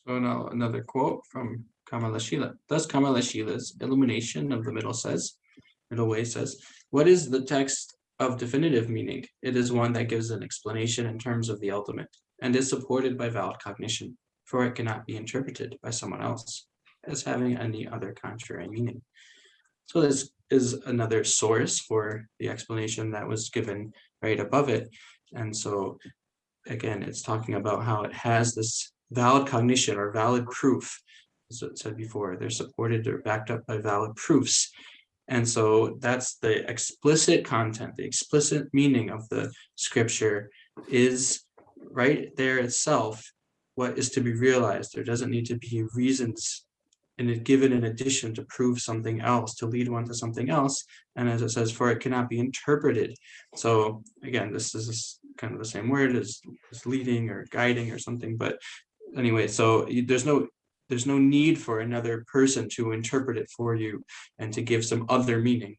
So now another quote from Kamalashila. Thus Kamalashila's illumination of the middle way says, what is the text of definitive meaning? It is one that gives an explanation in terms of the ultimate and is supported by valid cognition, for it cannot be interpreted by someone else as having any other contrary meaning. So this is another source for the explanation that was given right above it. And so again, it's talking about how it has this valid cognition or valid proof. As it said before, they're supported or backed up by valid proofs. And so that's the explicit content, the explicit meaning of the scripture is right there itself, what is to be realized. There doesn't need to be reasons given in addition to prove something else, to lead one to something else. And as it says, for it cannot be interpreted. So again, this is kind of the same word as leading or guiding or something. But anyway, so there's no need for another person to interpret it for you and to give some other meaning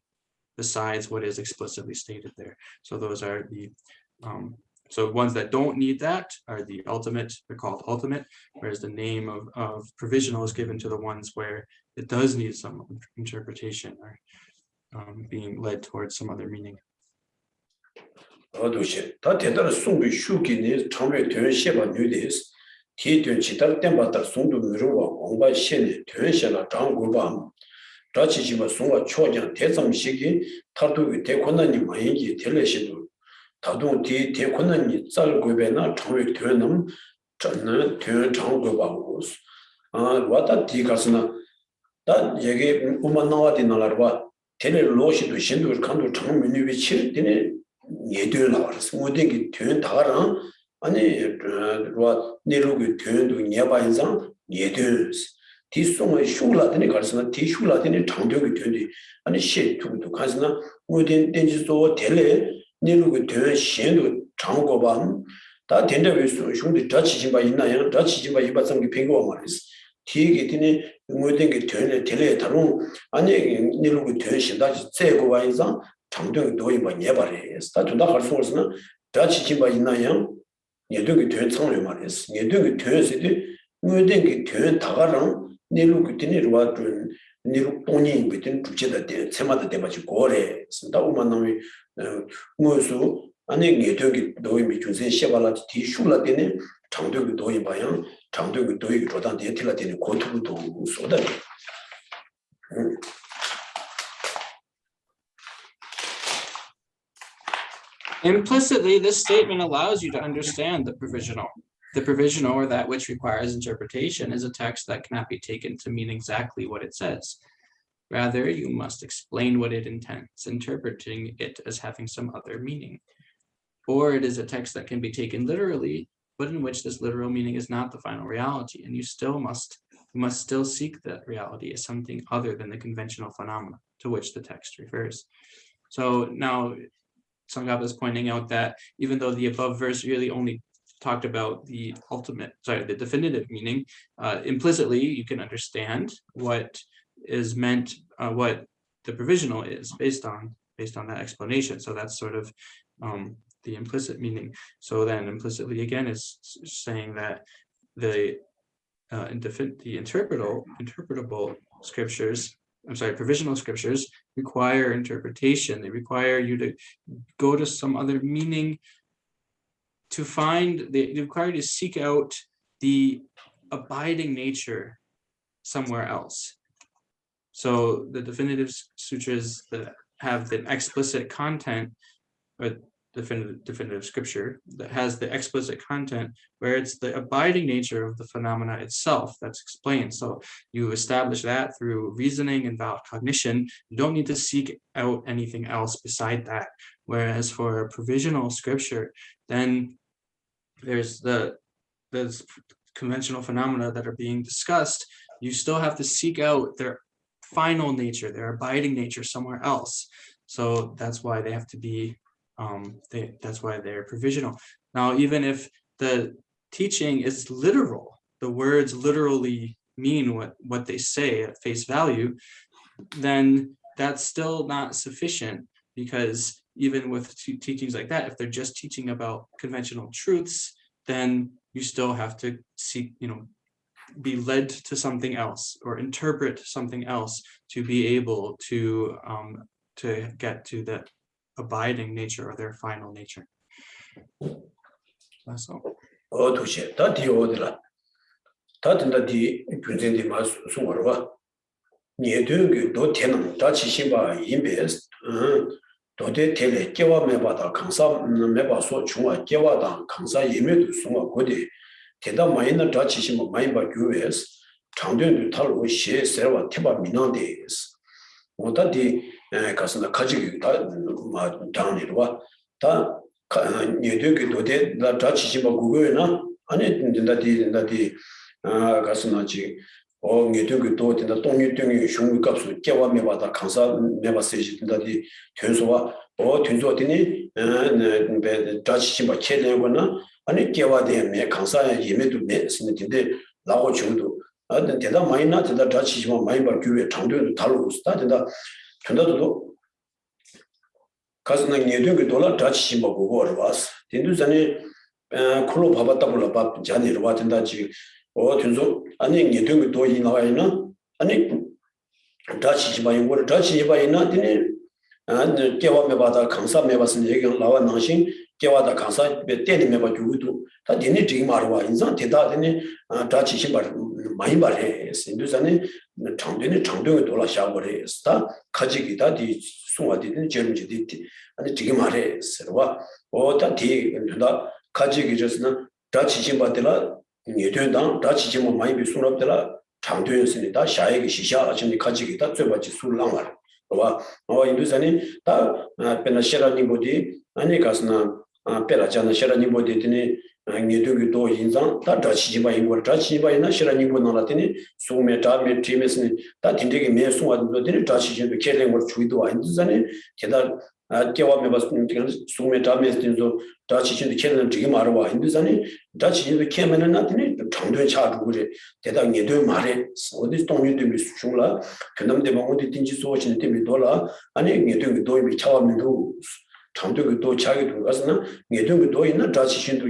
besides what is explicitly stated there. So those are the So ones that don't need that are the ultimate, they're called ultimate, whereas the name of provisional is given to the ones where it does need some interpretation or being led towards some other meaning. 다 대단한 송비 슈기니 처음에 되는 시바 뉴데스 티든 지달 때마다 송도 누르와 공바 시에 되는 시나 장고밤 자치지마 송과 초장 대성식이 타도의 대권한이 많이 될래시도 다도 뒤 대권한이 쌀고배나 처음에 되는 저는 되는 장고밤고 왔다 뒤가서나 다 얘기 우만 나와디 나라와 테레 로시도 신도 간도 장면이 위치 되네 예들 나와서 모든 게 되는 다가랑 아니 와 내로그 되는도 예바인상 예들 디송의 슈라드네 가르스나 디슈라드네 장벽이 되는데 아니 시투도 가스나 모든 덴지도 텔레 내로그 되는 신도 장고밤 다 된다고 해서 흉도 다치진 바 있나요? 다치진 바 이바상이 팽고 말이스 뒤에 되는 모든 게 되는 텔레 다른 아니 내로그 되는 신다지 제고 와인상 장동이 도이만 예발해. 스타트다 할 수 없으나 다치지 마 있나요? 예동이 된 상을 말했어. 예동이 되었을 모든 게 된 다가랑 내로 그때는 와준 내로 돈이 between 주제다 때 세마다 대마치 고래. 쓴다 오만 놈이 무슨 아니 예동이 도이미 주세 시발라지 디슈라 때는 장동이 도이 봐요. 장동이 도이 조단 대틀라 때는 고투도 쏟아. Implicitly, this statement allows you to understand the provisional. The provisional, or that which requires interpretation, is a text that cannot be taken to mean exactly what it says. Rather, you must explain what it intends, interpreting it as having some other meaning. Or it is a text that can be taken literally, but in which this literal meaning is not the final reality, and you must still seek that reality as something other than the conventional phenomena to which the text refers. So now, Sangapa is pointing out that even though the above verse really only talked about the the definitive meaning, implicitly you can understand what is meant, what the provisional is based on that explanation. So that's sort of the implicit meaning. So then implicitly again is saying that the interpretable scriptures, provisional scriptures require interpretation. They require you to go to some other meaning to find, they require you to seek out the abiding nature somewhere else. So the definitive sutras that have the explicit content, or definitive scripture that has the explicit content where it's the abiding nature of the phenomena itself that's explained. So you establish that through reasoning and valid cognition. You don't need to seek out anything else beside that. Whereas for a provisional scripture, then there's conventional phenomena that are being discussed. You still have to seek out their final nature, their abiding nature somewhere else. So that's why they have to be that's why they're provisional. Now, even if the teaching is literal, the words literally mean what they say at face value, then that's still not sufficient, because even with teachings like that, if they're just teaching about conventional truths, then you still have to seek, be led to something else or interpret something else to be able to get to the abiding nature or their final nature. That's all. 도시 다 디오들라 다든다 디 군진디 마스 송어와 니에드게 도 테는 다 지시바 인베스 도데 텔레 깨와 메바다 강사 메바소 중화 깨와다 강사 예매도 송어 고디 대다 마이너 다 지시마 마이바 교회스 장된도 탈로 시에 세와 테바 미난데스 모다디 가서나 가지기 다 다운이로와 다 니에드게 도데 다 지시바 구고에나 아니 된다디 가서나지 니에드게 도데 동이 흉급수 깨와 메바다 강사 메바세지 된다디 된소와 된소더니 다 지시바 켈레거나 아니 깨와데 메 강사의 예매도 메스는데 라고 정도 대다 많이 나한테 다 지시만 많이 봐 교회 장도도 달고 있다 된다 전다도 가서는 예동이 돌아 다 지시만 보고 와서 딘두산에 콜로 바바타불라 밥 자니로 와든다지 든소 아니 니든 도 이나와이나 아니 다치 바인고 다치 바이나 디니 개와메 바다 강사 메바스 얘기 나와 나신 개와다 강사 때리 메바 주고도 다 디니 지금 말와 인상 대다더니 다치 바 많이 말해 인도산에 장도에 돌아샤버래 스타 가지기다 디 송화디는 제름지디 아니 지금 말해 서와 어다디 인도다 가지기 저스는 다치 바들라 예된당 다치 뭐 많이 비수럽더라 장도였습니다 샤에기 시샤 아침에 가지기다 쇠바치 술랑말 와 인도산에 다 페나시라니보디 아니 가스나 페라자나 시라니보디니 angedungi do inzang ta dachi ba ingor dachi ba ina shirani bo na latini sume ta me timesni ta tindege me suwa do dini dachi je kele ngor chuido wa inzane keda kewa me bas sume ta me tinzo dachi je kele dige marwa inzane dachi je kemena na dini 장도에 차 두고래 대다 녀도 말해 어디 동료도 미수중라 그놈데 뭐 어디 딘지 소치는 때문에 돌아 아니 녀도 도이 차와면도 장도가 또 자기 들어가서는 녀도 도 있는 자치신도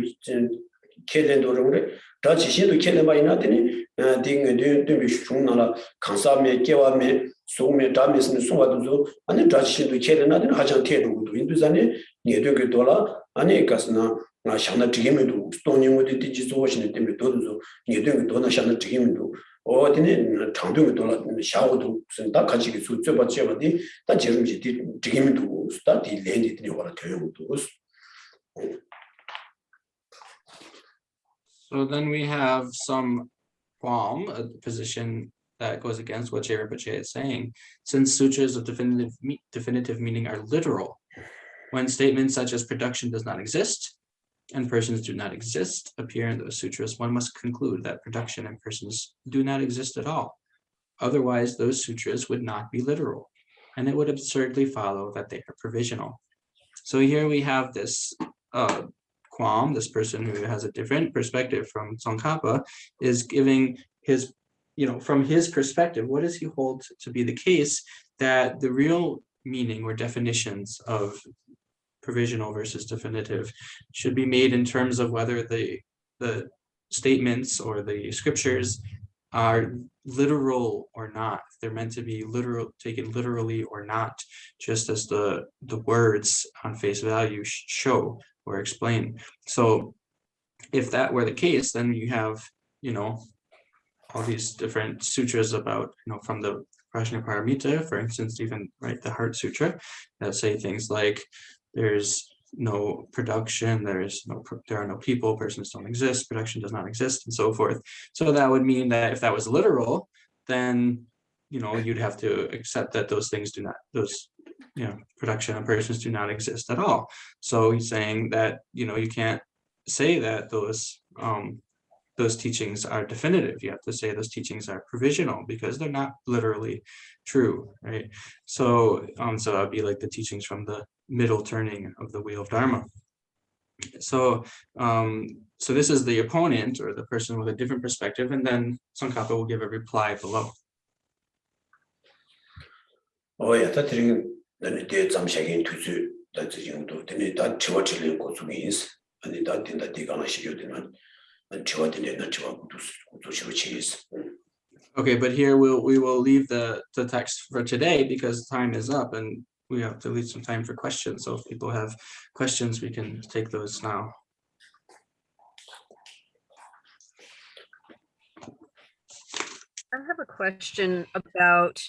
계den도를 그래 자치신도 계den 많이 나더니 딩 미수중나라 강사메 깨와메 소메 담에서는 소와도 아니 자치신도 계den 나더니 하장 태도도 인도산에 녀도 돌아 아니 가서나 나 샤나 지게면도 스토닝을 뒤지 소시는 때문에 도도 녀도 도나 샤나 지게면도 어디는 장동이 돌아 샤오도 무슨 다 같이 수저 받지마디 다 제름지 지게면도 스타디 렌디들이 와라 되어도 So then we have some qualm, a position that goes against what Rinpoche is saying. Since sutras of definitive meaning are literal, when statements such as production does not exist and persons do not exist appear in those sutras, one must conclude that production and persons do not exist at all. Otherwise, those sutras would not be literal, and it would absurdly follow that they are provisional. So here we have this Quam, this person who has a different perspective from Tsongkhapa, is giving his, from his perspective, what does he hold to be the case that the real meaning or definitions of provisional versus definitive should be made in terms of whether the statements or the scriptures are literal or not. They're meant to be taken literally or not, just as the words on face value show or explain. So if that were the case, then you have, all these different sutras about, from the Prajnaparamita, for instance, even the Heart Sutra, that say things like there's no production, there are no people, persons don't exist, production does not exist, and so forth. So that would mean that if that was literal, then you'd have to accept that those things production and persons do not exist at all. So he's saying that you can't say that those teachings are definitive. You have to say those teachings are provisional because they're not literally true, right? So so that'd be like the teachings from the middle turning of the wheel of Dharma. So so this is the opponent or the person with a different perspective, and then Tsongkhapa will give a reply below. Oh yeah, that thing then they 잠시하게 투수 that 정도 되네 다 지워지는 고속이 있어. 아니 다 된다 되가나 시켜되는 Okay, but here we will leave the text for today because time is up and we have to leave some time for questions. So if people have questions, we can take those now. I have a question about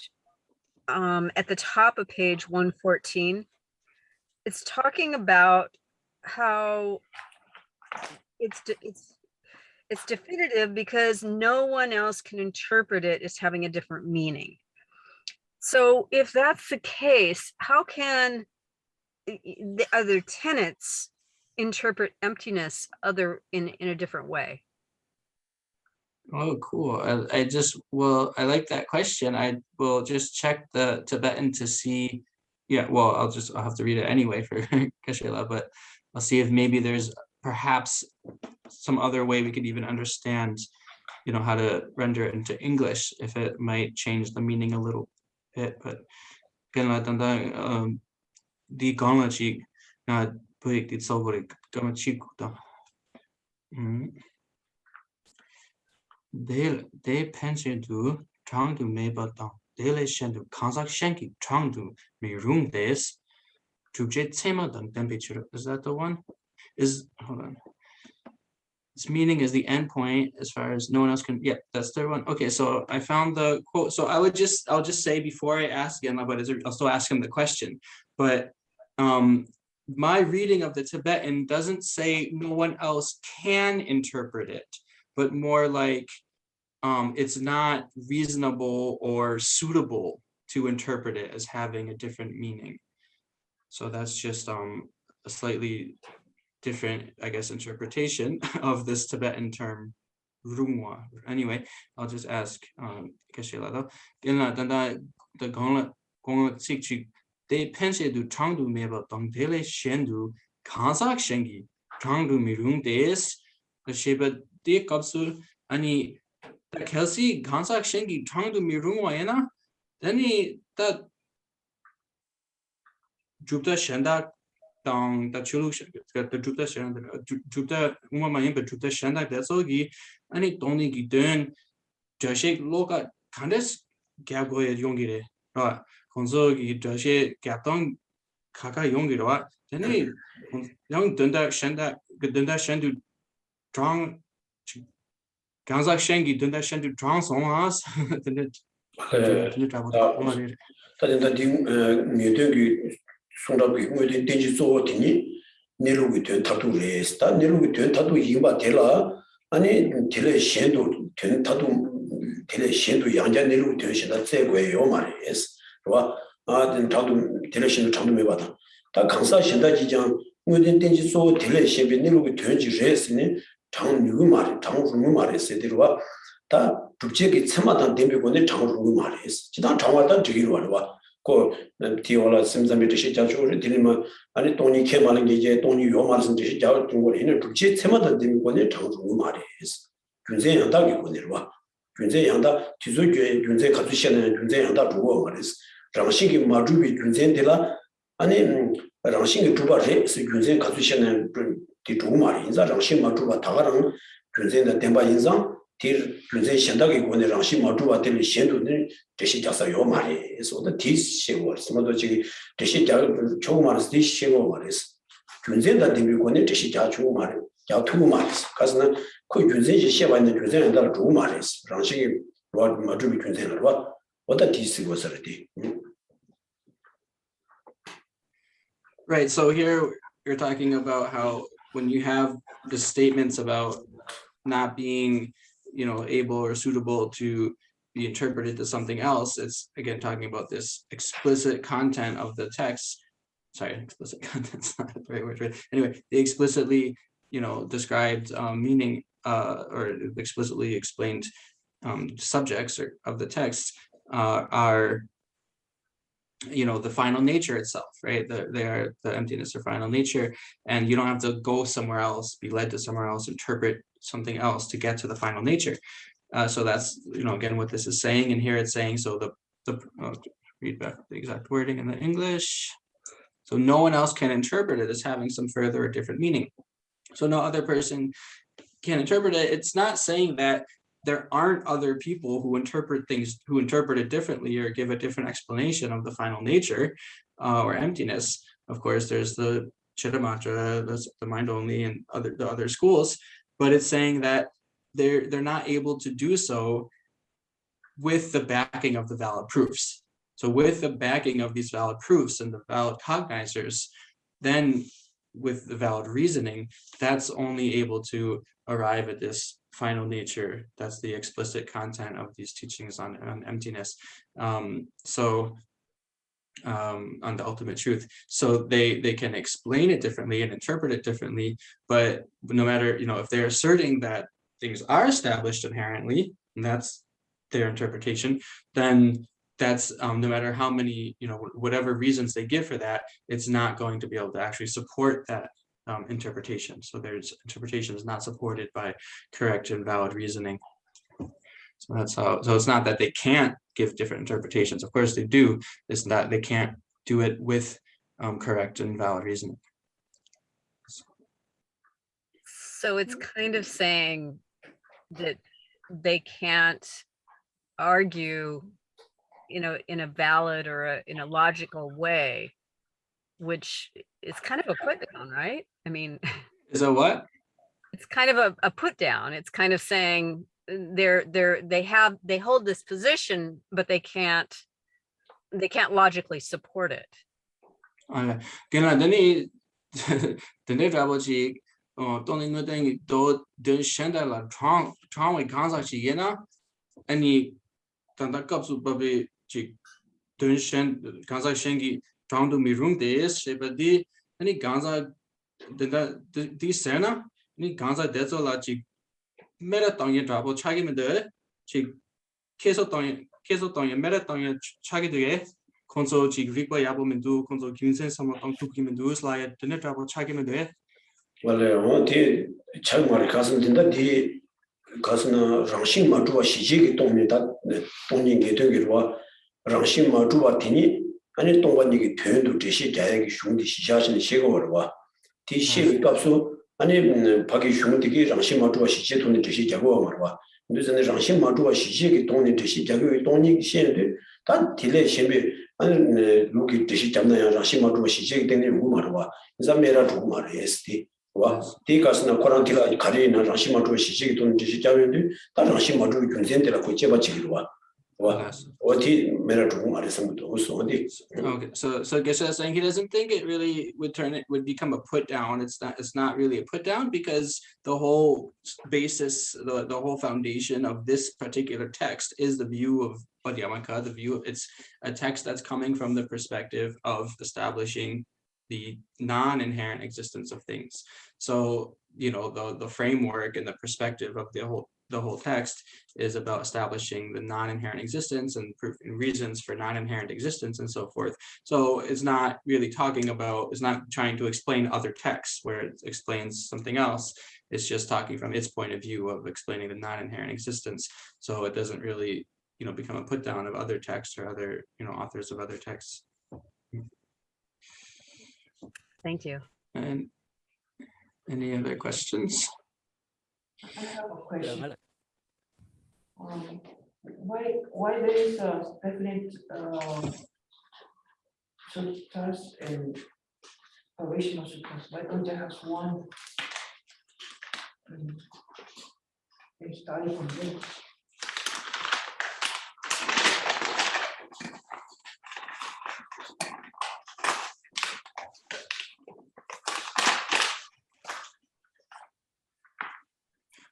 at the top of page 114. It's talking about how it's definitive because no one else can interpret it as having a different meaning. So if that's the case, how can the other tenets interpret emptiness in a different way? Oh, cool. I like that question. I will just check the Tibetan to see. Yeah, well, I'll have to read it anyway for Geshe, but I'll see if maybe there's perhaps some other way we could even understand, how to render it into English, if it might change the meaning a little bit. But di gongla chi Wait, it's over. Come chico. They pension to trying to make a down. They listen to Kalsang shanky trying to me room this to get Chenmo temperature. Is that the one? Hold on. Its meaning is the endpoint as far as no one else can. Yeah, that's the one. Okay, so I found the quote. So I'll just say before I ask him, but I'll still ask him the question. But my reading of the Tibetan doesn't say no one else can interpret it, but more like it's not reasonable or suitable to interpret it as having a different meaning. So that's just a slightly different, I guess, interpretation of this Tibetan term rungwa. Anyway, I'll just ask Geshe lado. The gongla sikchi they pensé du changdu meba dong dele shendu kansak shengi changdu mirung des the sheba de kapsu ani the kelsi kansak shengi changdu mirung waena then that jupta shenda dong the chulu the jupta shenda jupta umamayim but jupta shenda that's all ani dongni gi den Geshe loka kandes gyagoye yongire right konsogi Geshe gyatong kaka yongire wa then yang dunda shenda shendu strong gansak shengi dunda shendu strong songas then 다른다 딩 미드기 송답이 뭐든 된지 소어티니 내로기 된 타도 레스타 내로기 된 타도 이바 데라 아니 텔레 셴도 된 타도 텔레 셴도 양자 내로기 된 셴다 제고예요 말이에요. 와 아든 타도 텔레 셴도 참도 매 받아 다 강사 셴다 지장 뭐든 된지 소 텔레 셴비 내로기 된지 레스니 장류 말이 장루 말이었어요. 데로와 다 북지역이 처마다 대비권에 장루로 말이었어. 지단 장화다 저기로 와봐. 그 디올라 심자미트 시작으로 들리면 아니 돈이 개만한 게 이제 돈이 요 말씀 듯이 자 중국에는 북지 처마다 대비권에 장루로 말이었어. 군세 양다기 권내와 군세 양다 지속교회 군세 가주시는 군세 양다 주고 말이었어. 장신기 마주비 군세들라 아니 장신기 주바제 군세 가주시는 디 주고 말이 인자 장신 마주바 다가랑 군세의 덴바 인상 딜 군세 현다기 권내 장신 마주바 될 현도는 대시 작사요 말이 소다 디시고 스모도 지기 대시 작 조금 말스 디시고 말이스 군세다 대비권에 대시 작 주고 말이 작 투고 말이스 가서는 그 군세지 시바는 군세는 다 주고 말이스 장신이 와 마주비 군세는 와 어다 디시고 서르디 Right, so here you're talking about how when you have the statements about not being, able or suitable to be interpreted to something else, it's again talking about this explicit content of the text. Sorry, explicit content's not the right word. Right? Anyway, the explicitly, described meaning or explicitly explained subjects of the text are the final nature itself, right? They are the emptiness or final nature, and you don't have to go somewhere else, be led to somewhere else, interpret something else to get to the final nature. So that's again what this is saying, and here it's saying so read back the exact wording in the English. So no one else can interpret it as having some further or different meaning. So no other person can interpret it. It's not saying that there aren't other people who interpret it differently or give a different explanation of the final nature or emptiness. Of course, there's the Chittamatra, the mind only, and the other schools, but it's saying that they're not able to do so with the backing of the valid proofs. So with the backing of these valid proofs and the valid cognizers, then with the valid reasoning, that's only able to arrive at this final nature. That's the explicit content of these teachings on emptiness. On the ultimate truth. So they can explain it differently and interpret it differently, but no matter, if they're asserting that things are established inherently, and that's their interpretation, then that's no matter how many, whatever reasons they give for that, it's not going to be able to actually support that interpretation. So their interpretation is not supported by correct and valid reasoning. So that's how. So it's not that they can't give different interpretations. Of course they do. It's that they can't do it with correct and valid reasoning. So it's kind of saying that they can't argue, in a valid or in a logical way, which is kind of a put down, right? I mean, Is that what? it's kind of a put down. It's kind of saying they hold this position, but they can't logically support it. Then the travel don't know thing do send a la tong with Kansa Yena any Tanda Kapsu Babi don't send Kansa Shengi trying to me room days, but the any Ganza the Sena, any Ganza that's all like Marathon travel chagim in the Kesoton Marathon chagid console require Yabomindu, console Kinsen, some of Tukimindu, like the net travel chagim there. Well, the Chenmo cousin in the cousin Rangshim Madua Shiji told that Tony Getuwa Rangshim Madua Tini, and it don't want to turn to Geshe Jayag Shung the Shijash and Shigorwa. Tishi Kapsu, and even Paki Shung the Rangshim Madua Shiji to the Geshe Jaguarwa. There's an Rangshim Madua Shiji, Tony Geshe Jagu, Tony Shen, that Tile Shembe, and look at Geshe Jamna Rangshim Madua Shiji, then Umarwa, Zamera to Umar, ST. Tikasna Korantila Karina Rashima to Shiji to Jishavi, that Rashima to Kuntentela Kucheva Chilwa. What he made to Marisam also. Okay, so Geshe is saying he doesn't think it really would become a put down. It's not really a put down because the whole basis, the whole foundation of this particular text is the view of Madhyamaka, the view of it's a text that's coming from the perspective of establishing the non-inherent existence of things. So, the framework and the perspective of the whole text is about establishing the non-inherent existence and proof and reasons for non-inherent existence and so forth. So it's not really it's not trying to explain other texts where it explains something else. It's just talking from its point of view of explaining the non-inherent existence. So it doesn't really, become a put down of other texts or other, authors of other texts. Thank you. And any other questions? I have a question. Why there is a definite sutras and provisional sutras? Why don't you have one? And starting from there.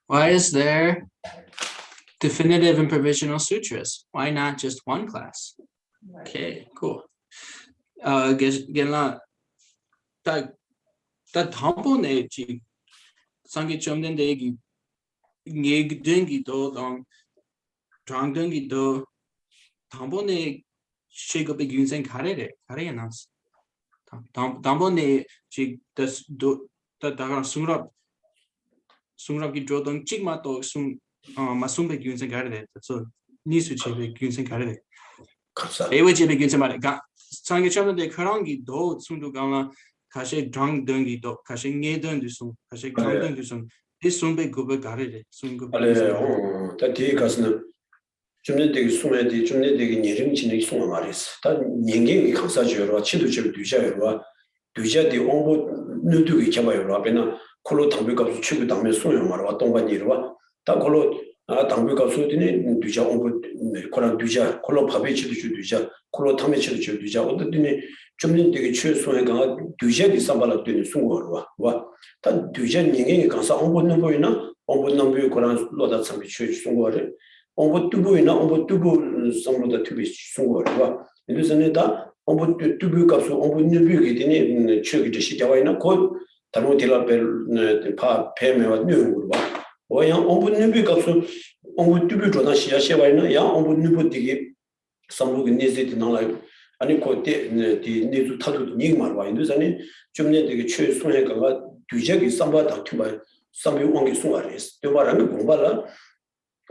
Why is there definitive and provisional sutras? Why not just one class? Okay, cool. Genla that Tampone Sangi Chomden Degi Nig Dingi Do Long Drang Dingi Do Tampone Shake up begins and Karenas. Tampone she does do that Sungrap. Sungraki Jodong Chigmato Sum Masumbe Guns and Garde. So Nisuchi Guns and Garde. Ewaji begins about it. Sangacham de Karangi do Sundugama Kashe Drang Dungi do Kashe Nedun to Sum, Kashe Gandun to Sum. This Sumbe Guba Garde. Sungu. That take us no Jumne Sumedi, Jumne Nirim Chinik Sumaris. That Yinging Kansajura, Chidu Duja, Duja the Ombo Nudu Chama Kolo Tambika Chubu Dame Sumara, Tonga Nirva, Takolo Tambika Sudini, Duja, Koran Duja, Kolo Pabichi Duja, Kolo Tamichi Duja, or the Dini, Jumni de Chusuanga, Duja di Sambala Dini Sungwa, that Duja Ning Kansa, Ombo Numbuina, Ombo Numbu Koran Loda Sambi Church Sungware, Ombo Tubuina, Ombo Tubu, some of the Tubi Sungwa, and Lusaneta, Ombo Tubu Kapsu, Ombo Nubu, in Church Shitawaina code. Tarotila per pa peme new or young ombud nubicasu ombud tubutrona shia, young ombud nubutigi, some who needs it in like any quote the need to tattoo Nigmar. Why do any Jumne the church Sunaka, Tujaki, somebody to buy some you only Suaris. The Waranga Gumbala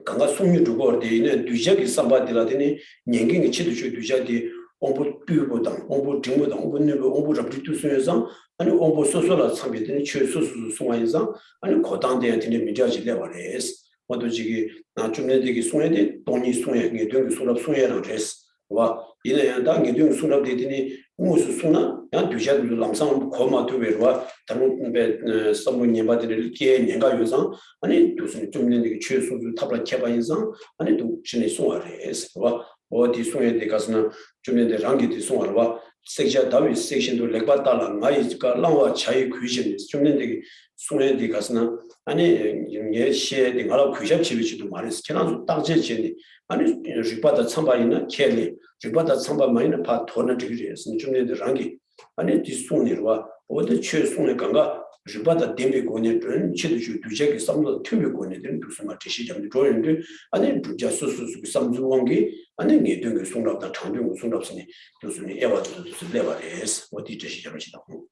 Kanga Sumi to go the Tujaki, somebody Latini, Yanging Chitu Tujati, onbo dubo당, onbo 중보당, onbo 네고 onbo 잡리투스에서 아니 onbo 소소라 참비더니 최소수 송화인상 아니 고당대한테 미자지 레버레스 모두 지기 나중에되기 송해데 돈이 송해 되는 소랍 송해라고 했어. 와 이내 당이 되는 소랍 되더니 무슨 송나 야 두자도 람상 고마도베와 다른 배 선문님 받을 게 내가 요상 아니 무슨 좀 되게 최소수 탑라 개발인상 아니 또 신의 송화레스 와 어디 송해데 가서는 좀 되게 랑기디 송화와 섹션 다위 섹션도 렉바달라 나이가 라와 차이 귀신 좀 되게 송해데 가서는 아니 예 시에 내가 귀신 집이지도 말했어. 지난 당제 전에 아니 리바다 참바이나 켈리 리바다 참바마이나 파 토는 되게서 좀 되게 랑기 아니 디송이와 어디 최송의 강가 리바다 뎀비고네든 치도주 두제게 삼도 튜비고네든 무슨 말 지시점이 조인데 아니 부자 소소수 삼주원기 아니 내등의 송랍다 장중 송랍스니 무슨 에바도 레바레스 어디 지시점이 지다고.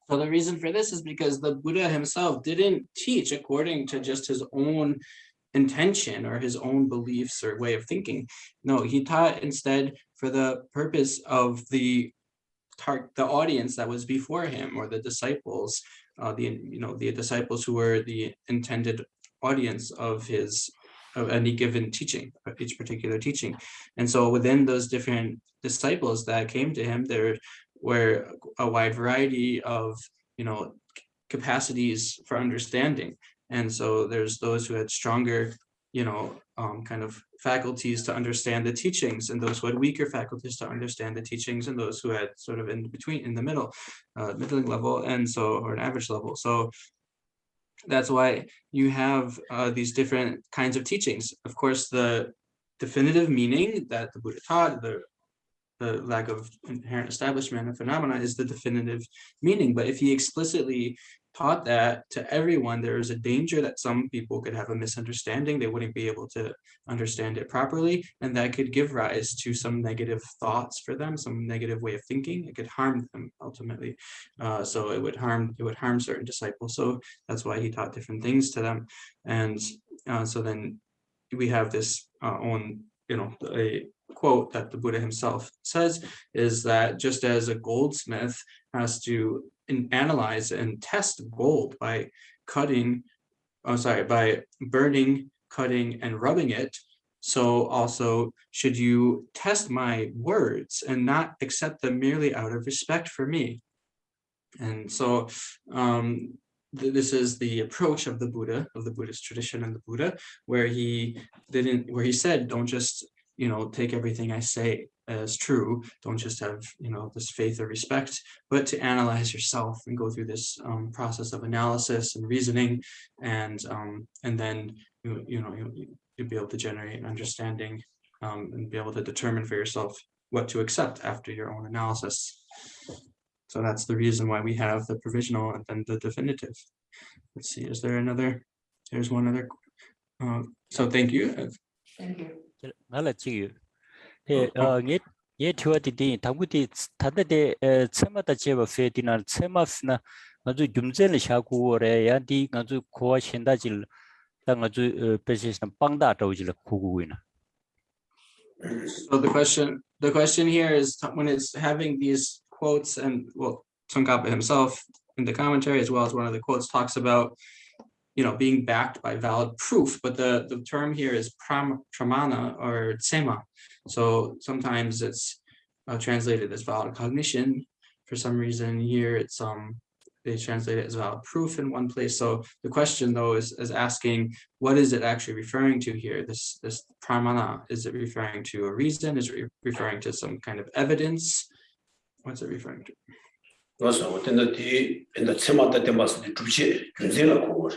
So the reason for this is because the Buddha himself didn't teach according to just his own intention or his own beliefs or way of thinking. No, he taught instead for the purpose of the audience that was before him, or the disciples, the disciples who were the intended audience of any given teaching, of each particular teaching. And so within those different disciples that came to him, there were a wide variety of capacities for understanding. And so there's those who had stronger kind of faculties to understand the teachings, and those who had weaker faculties to understand the teachings, and those who had sort of in between, in the middling level, and so, or an average level. So that's why you have these different kinds of teachings. Of course, the definitive meaning that the Buddha taught, the lack of inherent establishment of phenomena, is the definitive meaning. But if he explicitly taught that to everyone, there is a danger that some people could have a misunderstanding. They wouldn't be able to understand it properly, and that could give rise to some negative thoughts for them, some negative way of thinking. It could harm them ultimately. So it would harm certain disciples. So that's why he taught different things to them. And so then we have this a quote that the Buddha himself says, is that just as a goldsmith has to analyze and test gold by burning, cutting, and rubbing it, so also should you test my words and not accept them merely out of respect for me. And so this is the approach of the Buddha, of the Buddhist tradition and the Buddha, where he said, don't just take everything I say as true. Don't just have this faith or respect, but to analyze yourself and go through this process of analysis and reasoning, and then you'll be able to generate an understanding and be able to determine for yourself what to accept after your own analysis. So that's the reason why we have the provisional and then the definitive. Let's see, is there another? There's one other. So thank you. Thank you. 알았지요. 예 투어디디 당부디 다데 체마다 제바 페디나 체마스나 아주 줌젤 샤구오레 야디 아주 고아 신다질 당 아주 베시스나 빵다 도질 고구이나. So the question here is, when it's having these quotes, and Tsongkhapa himself in the commentary, as well as one of the quotes, talks about being backed by valid proof, but the term here is pramana or tsema. So sometimes it's translated as valid cognition. For some reason here it's they translate it as valid proof in one place. So the question though is asking, what is it actually referring to here? This pramana, is it referring to a reason? Is it referring to some kind of evidence? What's it referring to? 그래서 어떤데 인다 체마다 때마스디 주시 균세라 고고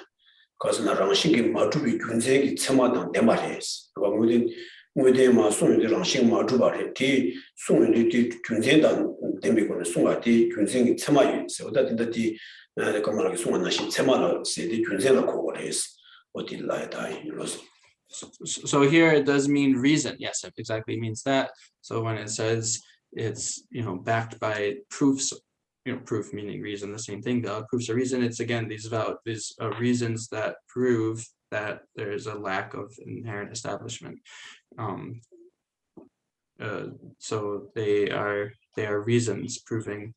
가서 나랑 신기 마주비 균세기 체마다 내 말이었어. 그거 무대마 송의 랑신 마주바리 디 송의 디 균세다 데미고는 송아디 균생이 체마였어. 어떤데 그 말하기 송한나신 체마라 세디 균세라 고고래서 어디라다 이러서. So here it does mean reason. Yes, it exactly means that. So when it says it's backed by proofs, proof meaning reason, the same thing. The proofs of reason, it's again these reasons that prove that there is a lack of inherent establishment. So they are reasons proving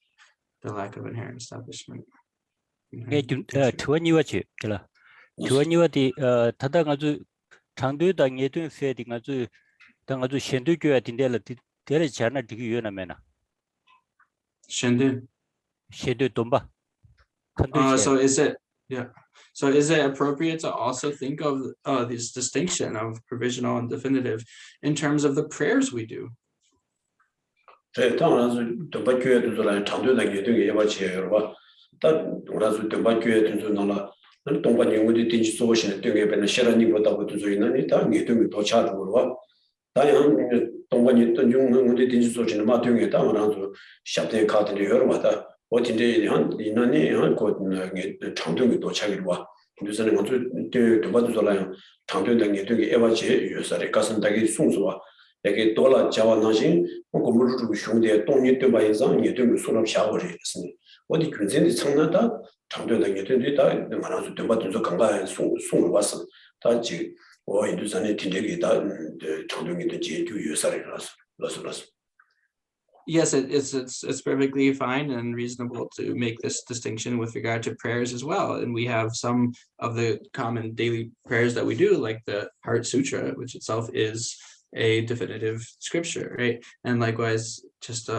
the lack of inherent establishment. 예, 좀 투원이와지, 그라. 투원이와디 타다 아주 장도다 예든 세디 아주 당 아주 현도교야 딘데라 데레 자나 디기 유나메나. Shendu. 셰도 돈바. 컨도체. So is it appropriate to also think of this distinction of provisional and definitive in terms of the prayers we do? 네, 당연히 도바교에도 저랑 장도다 예든 예바지예요, 봐. 딱 우라서 도바교에도 저나라 동반 연구도 딘지 소시는 되게 배는 시라니보다 저 있는 다 예든 도차도 봐. 다양 동반이 또 연구도 딘지 소시는 마동에 당연하죠. 샵대 카드를 열어봐다. 어딘데 한 이난이 한곧 장동이 도착을 봐. 그래서는 먼저 도바도 저랑 장도다 예든 예바지 요사를 가슴다기 송수와 이게 돌아 자원하신 공부를 중대 동립 대바이상 예든 수업 샤워를 했으니 어디 근전이 청나다 장도다 예든이다 말아서 대바도 강가 송을 왔어. 다지 인도산에 딘데기다 장동이도 제주 요사를 라서 Yes, it's perfectly fine and reasonable to make this distinction with regard to prayers as well. And we have some of the common daily prayers that we do, like the Heart Sutra, which itself is a definitive scripture, right? And likewise, just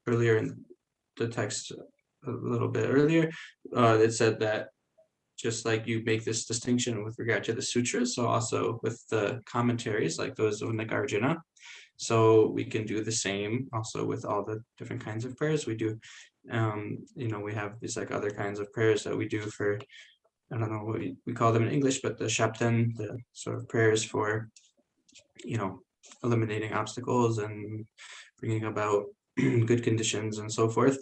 earlier in the text, a little bit earlier, it said that just like you make this distinction with regard to the sutras, so also with the commentaries like those of Nagarjuna. So we can do the same also with all the different kinds of prayers we do. We have these like other kinds of prayers that we do for, I don't know what we call them in English, but the Shapten, the sort of prayers for, eliminating obstacles and bringing about good conditions and so forth.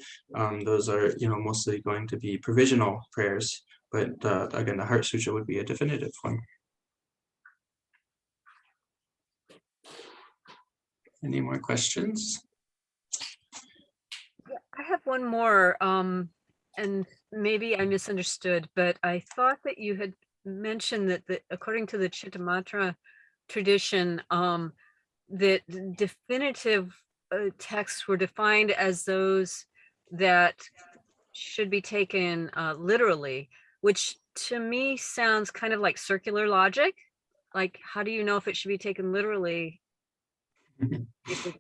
Those are, mostly going to be provisional prayers, but again, the Heart Sutra would be a definitive one. Any more questions? I have one more, and maybe I misunderstood, but I thought that you had mentioned that according to the Chittamatra tradition, that definitive texts were defined as those that should be taken literally, which to me sounds kind of like circular logic. Like, how do you know if it should be taken literally? If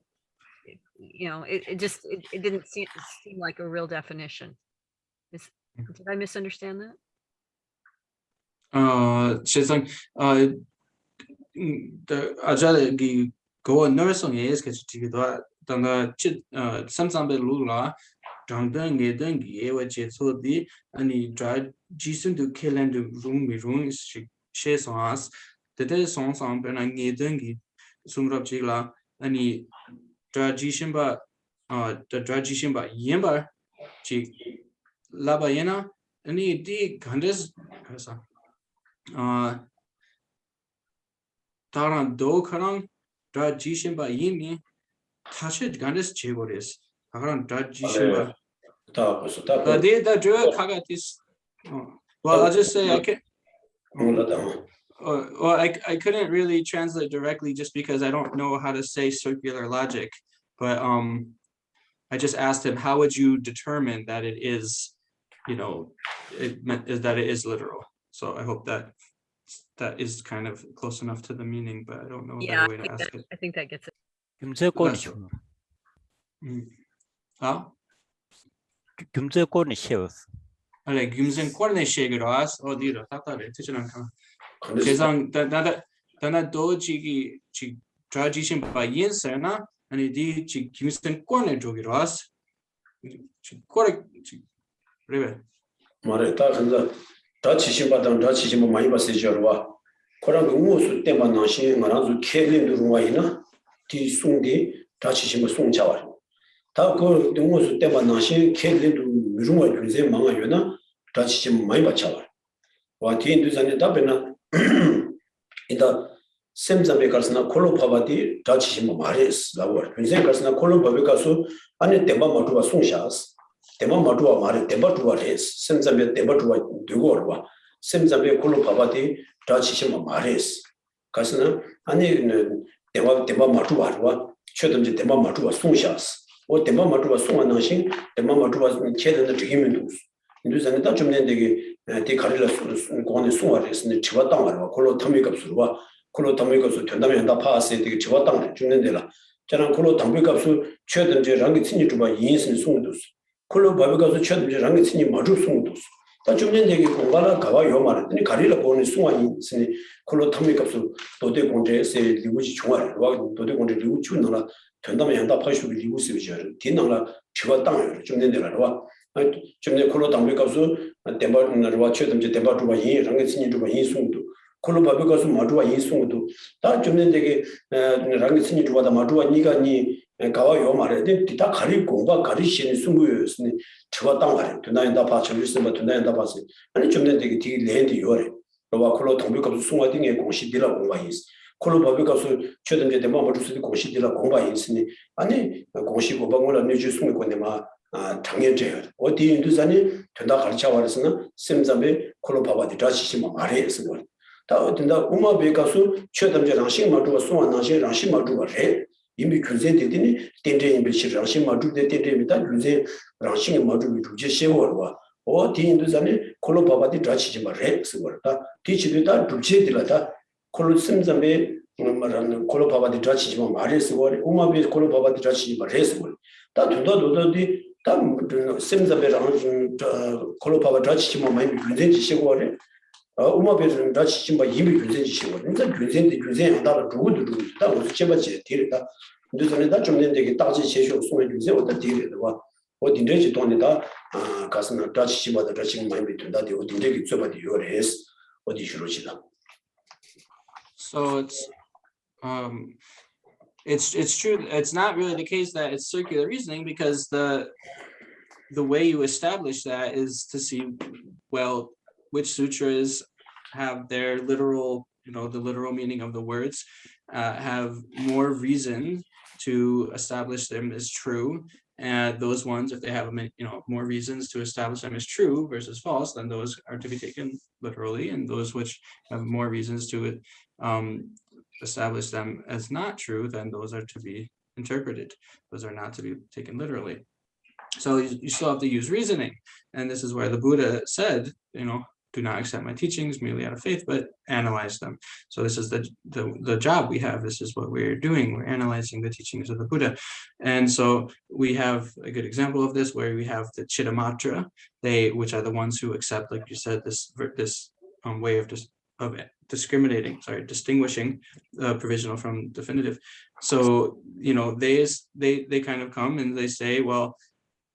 it didn't seem like a real definition. Did I misunderstand that? The ajali go nursing is because the samsambe lula dangdang gedang ewa jetso di ani dra jisun to kill and room she songs the song bena gedang sumrap chigla ani dra jishimba the dra jishimba yemba chi laba yena ani di gandes Taran do karang dra jishimba yini tachit gandes chegoris. Karan dra jishimba. The dra kagatis. Well, I'll just say I can. Well, I couldn't really translate directly just because I don't know how to say circular logic, but I just asked him, how would you determine that it is, that it is literal? So I hope that is kind of close enough to the meaning, but I don't know a better way to ask it. I think that gets it. How? 금제권이 쉬웠어. 아니, 김생 코르네 쉐기로스 어디로 답답해 되지 않까. 세상 다나 도지기 지 트라디션 바 인세나 아니 디 김생 코르네 조기로스 지 코르 지 그래. 말에 따라서 다치심바당 다치심 많이 봤어요와 코랑 무슨 때만 나시 말아서 케빈도 와이나 디 송디 다치심 송자와 다그 무슨 때만 나시 케빈도 무중화 주제 망아요나 다치심 많이 받자와 와 디인도산에 답에나 이다 샘자베 가서나 콜로파바디 다치심 말했어 라고 주제 가서나 콜로파베 가서 안에 때만 맞고 송샤스 대만 마두와 말에 대바두와 레스 샘자베 대바두와 되고와 샘자베 콜로파바디 다치시마 말레스 가스나 아니 대바 마두와와 최든지 대만 마주와 송샤스 어 대만 마주와 송한 당신 대만 마주와 최든지 지기면 인도에서는 다 좀내 되게 대 가리라 고원의 송화를 지와 땅으로 콜로 탐미값으로 콜로 탐미값으로 된다면 다 파스에 되게 지와 땅을 주는 데라 저는 콜로 탐미값을 최든지 랑이 친이 주바 인신 송도스 콜로 바비값을 최든지 랑이 친이 마주 송도스 다 좀내 되게 공간을 가와 요 말했더니 가리라 고원의 송화인 신이 콜로 탐미값을 도대 공제에서 리우지 중화를 와 도대 공제 리우 주는라 된다면 다 파슈비 리우 쓰비죠 뒤나라 지와 땅을 주는 데라 와 좀내 콜로 담배가서 대바르와 최든지 대바르와 이랑의 신이 주바 인송도 콜로 바베가서 마주와 인송도 다 좀내 되게 랑의 신이 주바다 마주와 니가니 가와요 말에 다 가리 공과 가리시는 숨고였으니 저와 땅 말에 두나인다 봐 전리스마 두나인다 봐서 아니 좀내 되게 되게 랜드 요래 와 콜로 담배가서 송화딩의 공시디라 공과 있어 콜로 바베가서 최든지 대바르스의 공시디라 공과 있으니 아니 공시 고방을 내주 숨고 내마 당연제요. 어디 인도산이 된다 가르쳐 와서는 셈잠에 콜로바바디 자시시마 말해서 다 된다 우마베 가수 최담제 랑신 마주가 송한 랑신 랑신 마주가 래 이미 군세되더니 땡땡이 비시 랑신 마주데 땡땡이다 군세 랑신 마주가 주제 세워와 어디 인도산이 콜로바바디 자시시마 래 그거다 뒤치도다 주제들다 콜로 셈잠에 말하는 콜로바바디 자시시마 말해서 우마베 콜로바바디 자시시마 래서 다 도도도디 tam semzabe랑 콜로파가 다치지만 많이 균전지 시고래 우마베는 다치지만 이미 균전지 시고 근데 균전이 하다가 누구도 다 어디 제바지 데리다 근데 다 좀 되게 따지 제쇼 소리 균전 어디 데리다 와 어디든지 돈이다 가서는 다치지마다 다치는 많이 된다 어디든지 좁아디 요레스 어디 주로지다 So it's true. It's not really the case that it's circular reasoning because the way you establish that is to see, well, which sutras have their literal, the literal meaning of the words, have more reason to establish them as true. And those ones, if they have, more reasons to establish them as true versus false, then those are to be taken literally. And those which have more reasons to establish them as not true, then those are to be interpreted. Those are not to be taken literally. So you still have to use reasoning. And this is where the Buddha said, do not accept my teachings merely out of faith, but analyze them. So this is the job we have. This is what we're doing. We're analyzing the teachings of the Buddha. And so we have a good example of this where we have the Chittamatra, which are the ones who accept, like you said, this way of distinguishing provisional from definitive. So, they kind of come and they say, well,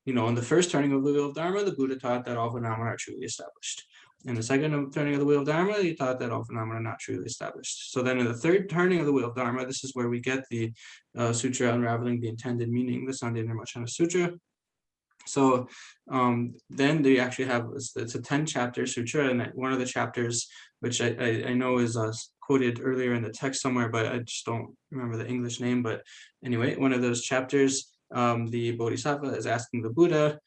in the first turning of the wheel of Dharma, the Buddha taught that all phenomena are truly established. In the second turning of the wheel of Dharma, he taught that all phenomena are not truly established. So then in the third turning of the wheel of Dharma, this is where we get the Sutra unraveling the intended meaning, the Sandhya Nirmachana Sutra. So then they actually have, it's a 10-chapter sutra, and one of the chapters, which I know is quoted earlier in the text somewhere, but I just don't remember the English name. But anyway, one of those chapters, the Bodhisattva is asking the Buddha,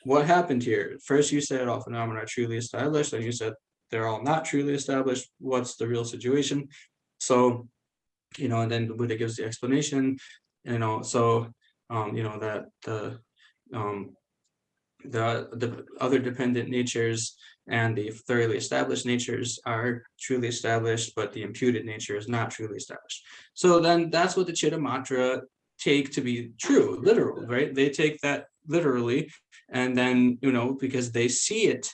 what happened here? First you said all phenomena are truly established, and you said they're all not truly established. What's the real situation? So, and then the Buddha gives the explanation, so, that the other dependent natures and the thoroughly established natures are truly established, but the imputed nature is not truly established. So then that's what the Chittamatra take to be true, literal, right? They take that literally, and then, because they see it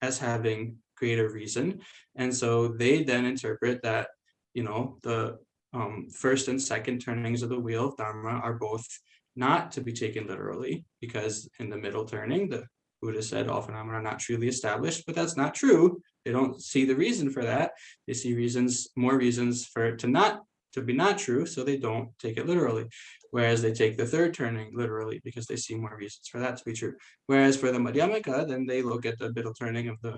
as having greater reason. And so they then interpret that, the first and second turnings of the wheel of Dharma are both not to be taken literally, because in the middle turning, the Buddha said all phenomena are not truly established, but that's not true. They don't see the reason for that. They see more reasons for it to be not true, so they don't take it literally. Whereas they take the third turning literally because they see more reasons for that to be true. Whereas for the Madhyamaka, then they look at the middle turning of the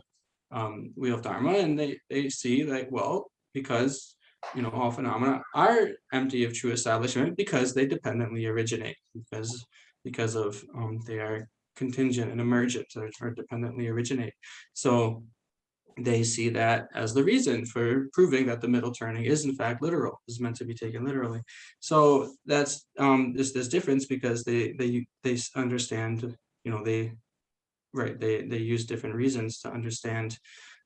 wheel of Dharma, and they see like, well, because all phenomena are empty of true establishment because they dependently originate, because of they are contingent and emergent, or dependently originate. So they see that as the reason for proving that the middle turning is in fact literal, is meant to be taken literally. So that's this difference because they understand, you know, they use different reasons to understand,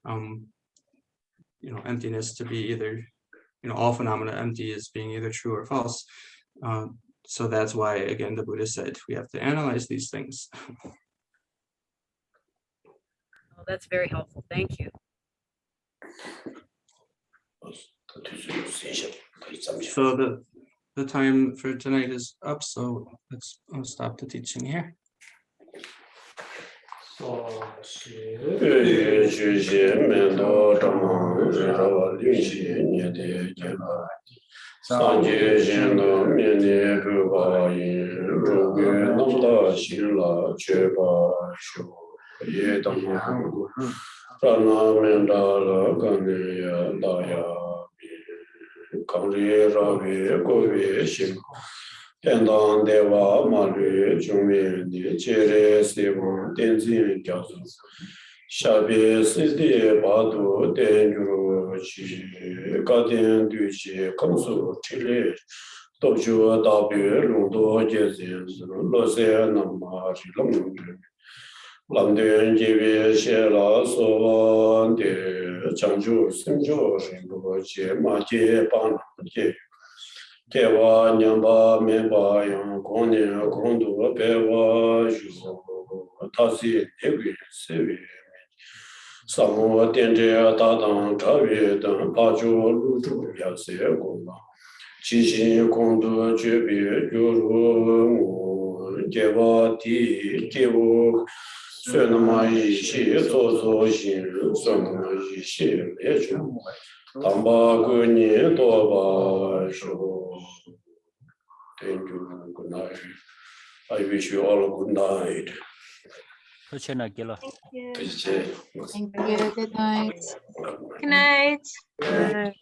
you know, emptiness to be either, you know, all phenomena empty is being either true or false. So that's why, again, the Buddha said we have to analyze these things. Oh, that's very helpful. Thank you. So the time for tonight is up, so I'll stop the teaching here. Tendang dewa malu jungme ni jere sewa tenzin gyazu shabe sidi badu tenjuru chi gaden du chi kamsu chile topju dabi lungdo jezin lose nama rilam lamden jibi shela sovan de changju simjo rinpo che ma je pan je Kewa nyamba meba yang kone kondo pewa yu tasi negwi sewi samu tenje tatang chawe tang pacho luchu yase gomba chishin kondo chebi yuru mu kewa ti kewo sunama yishi sozo shin sunama yishi lechu Tamba Guni Toba Show. Thank you. Good night. I wish you all a good night. Thank you. Thank you. Good night. Good night.